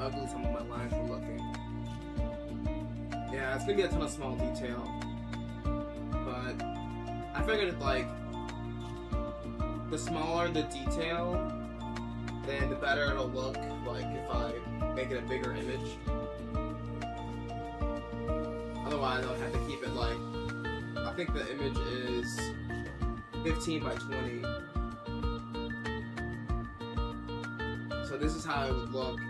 ugly some of my lines were looking. Yeah, it's gonna be a ton of small detail, but I figured like the smaller the detail, then the better it'll look. Like if I make it a bigger image. Otherwise, I'll have to keep it like I think the image is 15 by 20. So this is how it would look.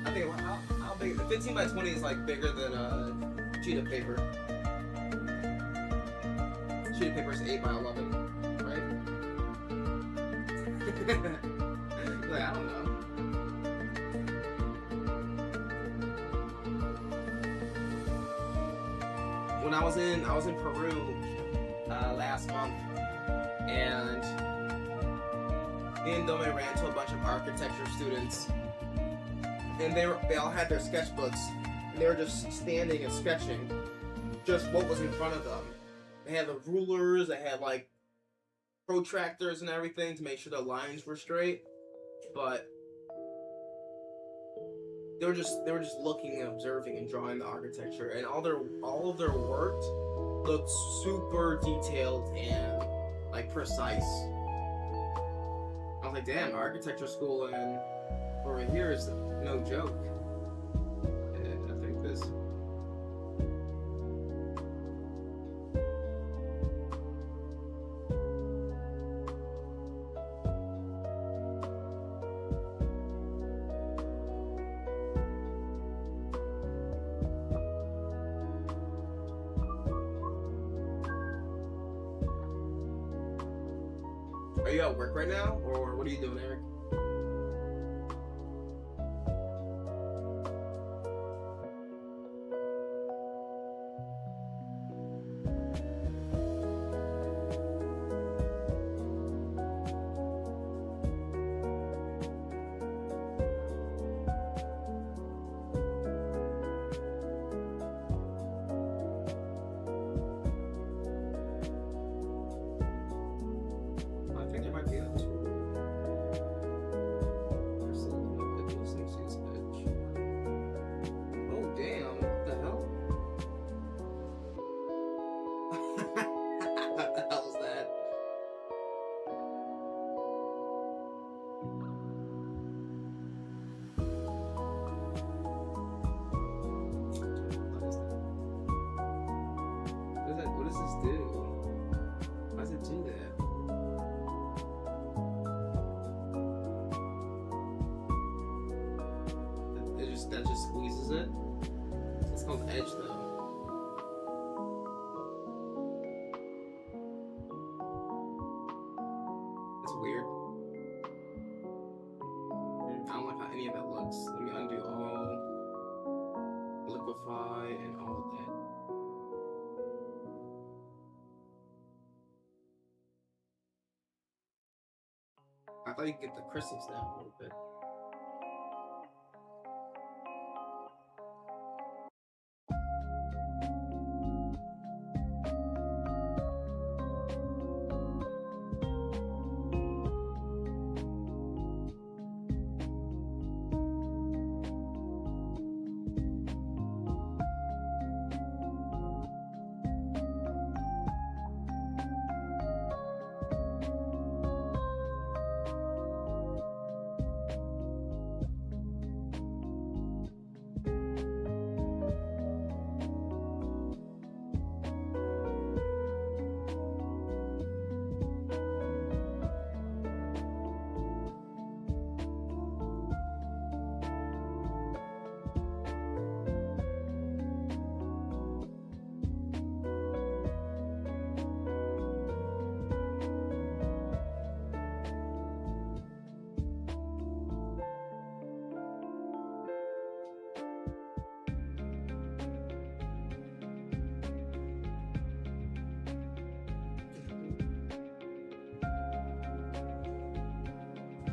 I think how big? 15 by 20 is like bigger than a sheet of paper. Sheet of paper is 8 by 11, right? Like I don't know. When I was in Peru last month, and me and Dome ran into a bunch of architecture students, and they all had their sketchbooks, and they were just standing and sketching just what was in front of them. They had the rulers, they had like protractors and everything to make sure the lines were straight, but they were just looking and observing and drawing the architecture, and all of their work looked super detailed and like precise. I was like, damn, architecture school and over here is no joke. And I think this. Are you at work right now, or what are you doing, Eric? I think there might be a two. There's a those things use edge. Oh damn! What the hell? What the hell is that? What is that? What does this do? Why does it do that? That just squeezes it. It's called edge though. It's weird. I don't like how any of that looks. Let me undo all, liquefy, and all of that. I thought you could get the crystals down a little bit.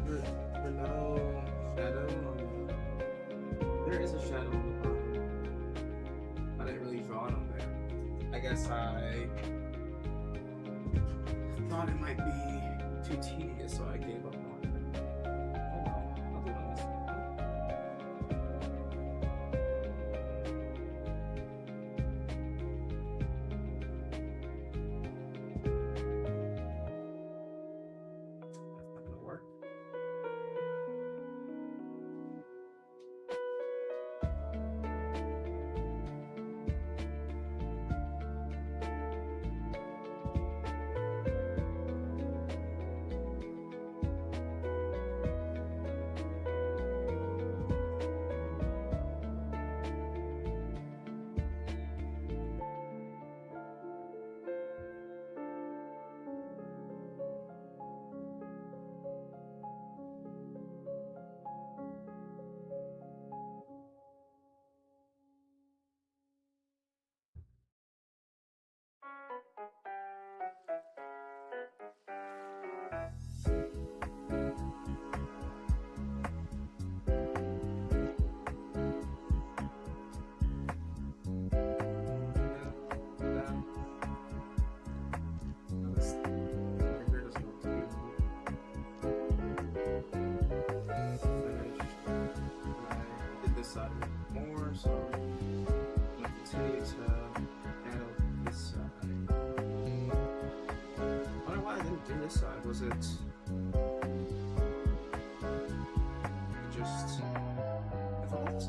For no shadow on the... There is a shadow on the bottom. I didn't really draw it on there. I guess I thought it might be too tedious, so I gave up on it. Oh well, I'll do it on this one. That's not gonna work. Side more, so I'm gonna continue to handle this side. I don't know why I didn't do this side. Was it just default?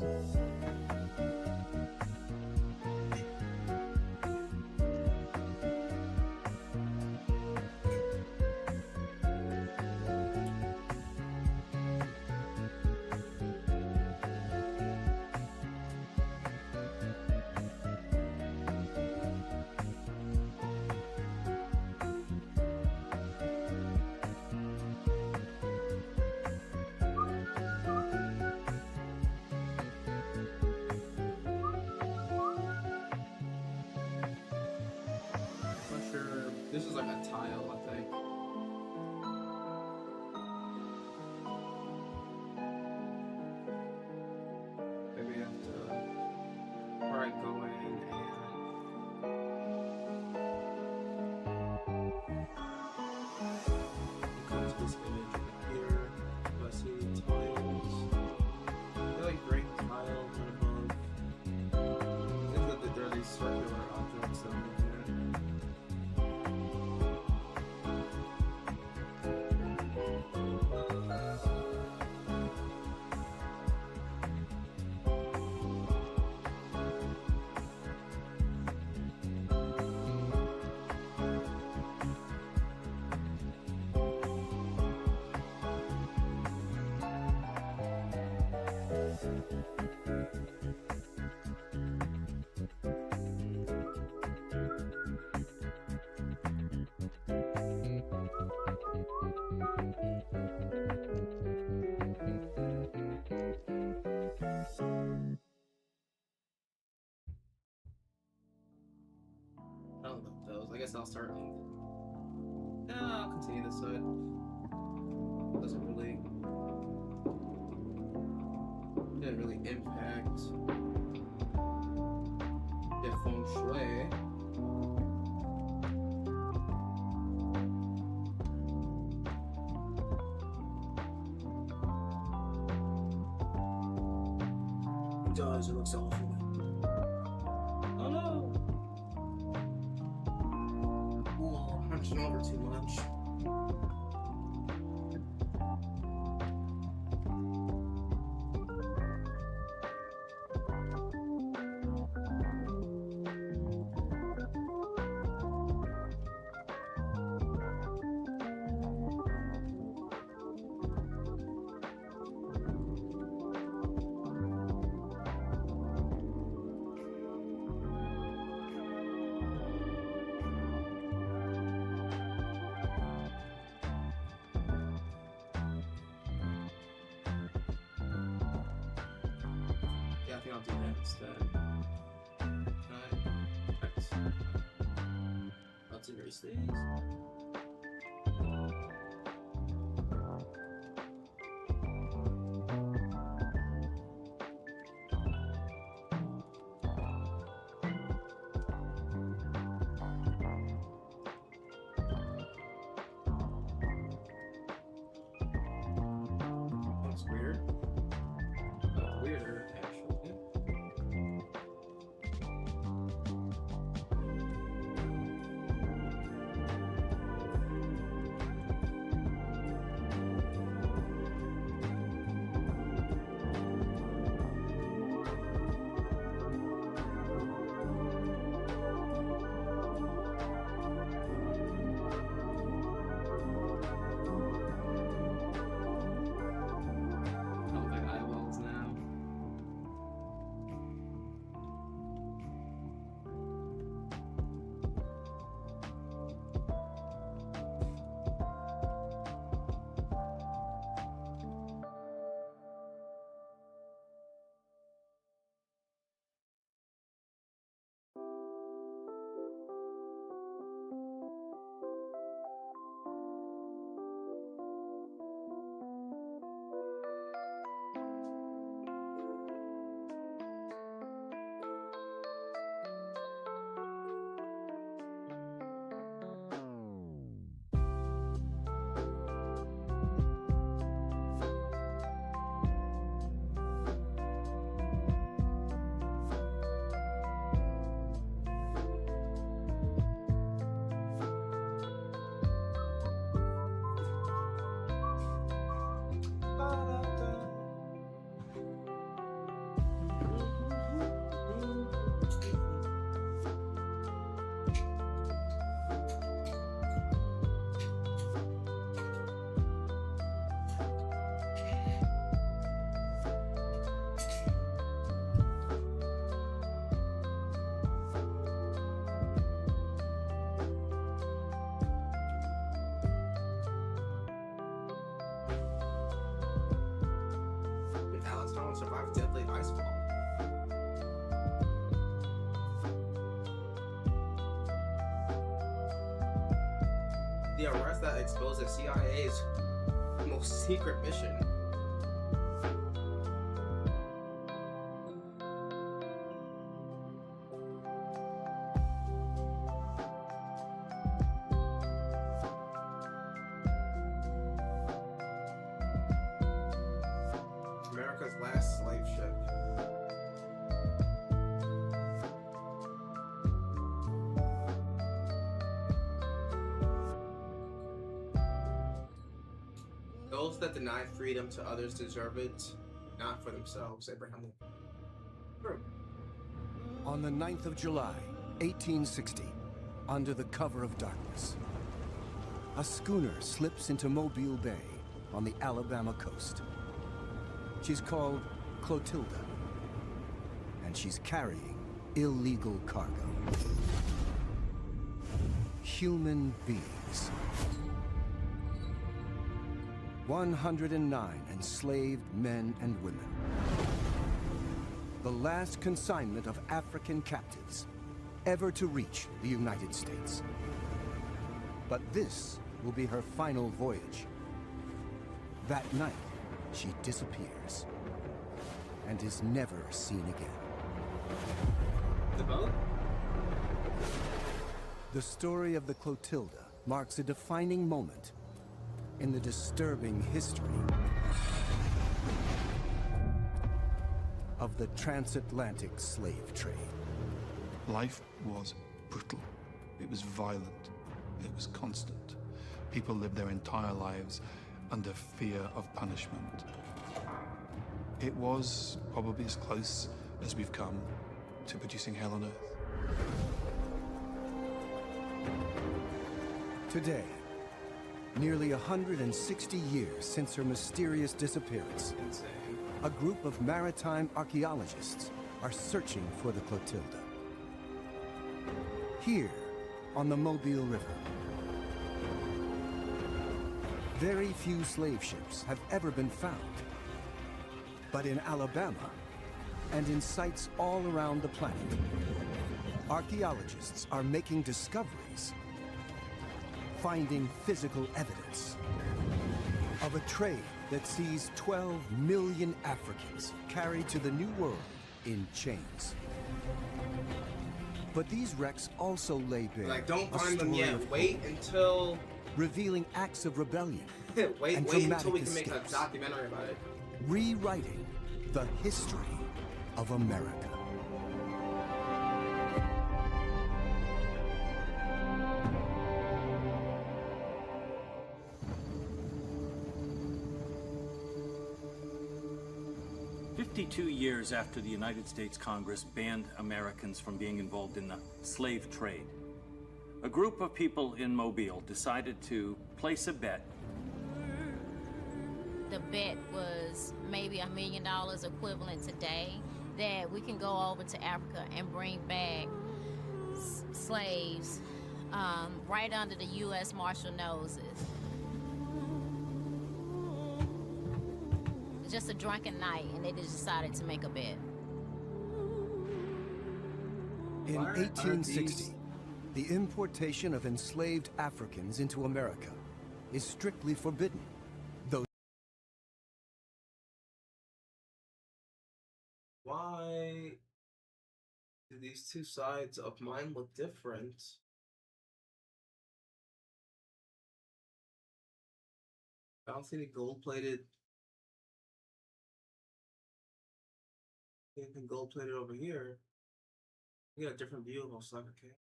This is like a tile, I think. Maybe I have to, where I go in and come to this image right here. Do I see tiles? They're like great tile kind of above. I think that they're these circular objects that I'm looking at. I don't know those. I guess I'll start. I'll continue this side. Doesn't really. Didn't really impact the feng shui. It does. It looks awful. Oh no! Ooh, I'm hunching over too much. I think I'll do that instead. Let's erase these. The arrest that exposed the CIA's most secret mission. America's last slave ship. Those that deny freedom to others deserve it, not for themselves. Abraham Lincoln. True. On the 9th of July, 1860, under the cover of darkness, a schooner slips into Mobile Bay on the Alabama coast. She's called Clotilda, and she's carrying illegal cargo. Human beings. 109 enslaved men and women. The last consignment of African captives ever to reach the United States. But this will be her final voyage. That night, she disappears and is never seen again. The boat? The story of the Clotilda marks a defining moment in the disturbing history of the transatlantic slave trade. Life was brutal. It was violent. It was constant. People lived their entire lives under fear of punishment. It was probably as close as we've come to producing hell on earth. Today, nearly 160 years since her mysterious disappearance, Insane. a group of maritime archaeologists are searching for the Clotilda. Here, on the Mobile River, very few slave ships have ever been found. But in Alabama, and in sites all around the planet, archaeologists are making discoveries, finding physical evidence of a trade that sees 12 million Africans carried to the New World in chains. But these wrecks also lay bare Like, don't a find them story yet. of Wait hope, until revealing acts of rebellion, wait and until dramatic we can make a escapes. documentary about it. Rewriting the history of America. "52 years after the United States Congress banned Americans from being involved in the slave trade, a group of people in Mobile decided to place a bet. The bet was maybe $1 million equivalent today that we can go over to Africa and bring back slaves right under the U.S. Marshal noses. Just a drunken night, and they just decided to make a bet. In Why aren't 1860, these- the importation of enslaved Africans into America is strictly forbidden, though Why do these two sides of mine look different? I don't see any gold-plated. Anything gold-plated over here. You got a different view of Osaka, okay?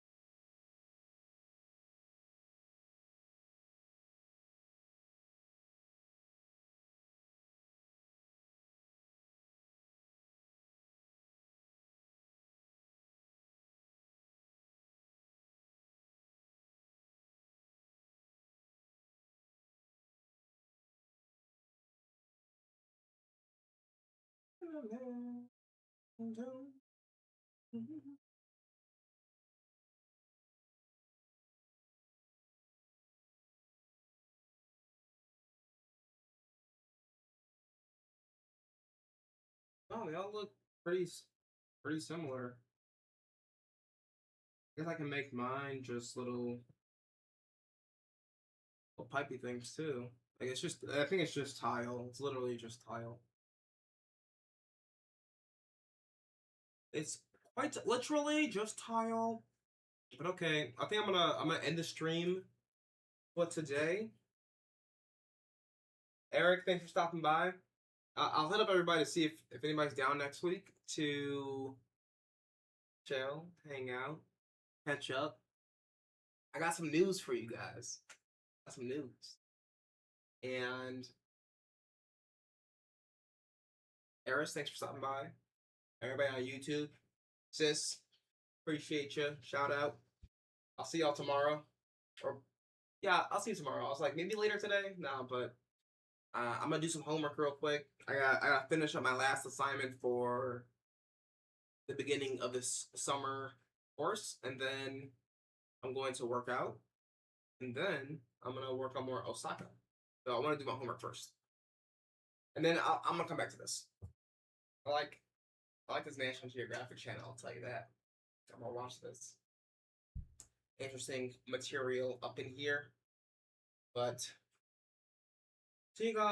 Oh, they all look pretty similar. I guess I can make mine just little Well, pipey things too. Like it's just, I think it's just tile. It's literally just tile. It's quite literally just tile. But okay, I think I'm gonna end the stream for today. Eric, thanks for stopping by. I'll hit up everybody to see if anybody's down next week to chill, hang out, catch up. I got some news for you guys. Got some news. And Eris, thanks for stopping by. Everybody on YouTube, sis, appreciate you. Shout out. I'll see y'all tomorrow. Or yeah, I'll see you tomorrow. I was like maybe later today. No, but I'm gonna do some homework real quick. I gotta finish up my last assignment for the beginning of this summer course, and then I'm going to work out, and then I'm gonna work on more Osaka. So I want to do my homework first, and then I'm gonna come back to this. I like this National Geographic channel. I'll tell you that. I'm gonna watch this. Interesting material up in here, but see you guys.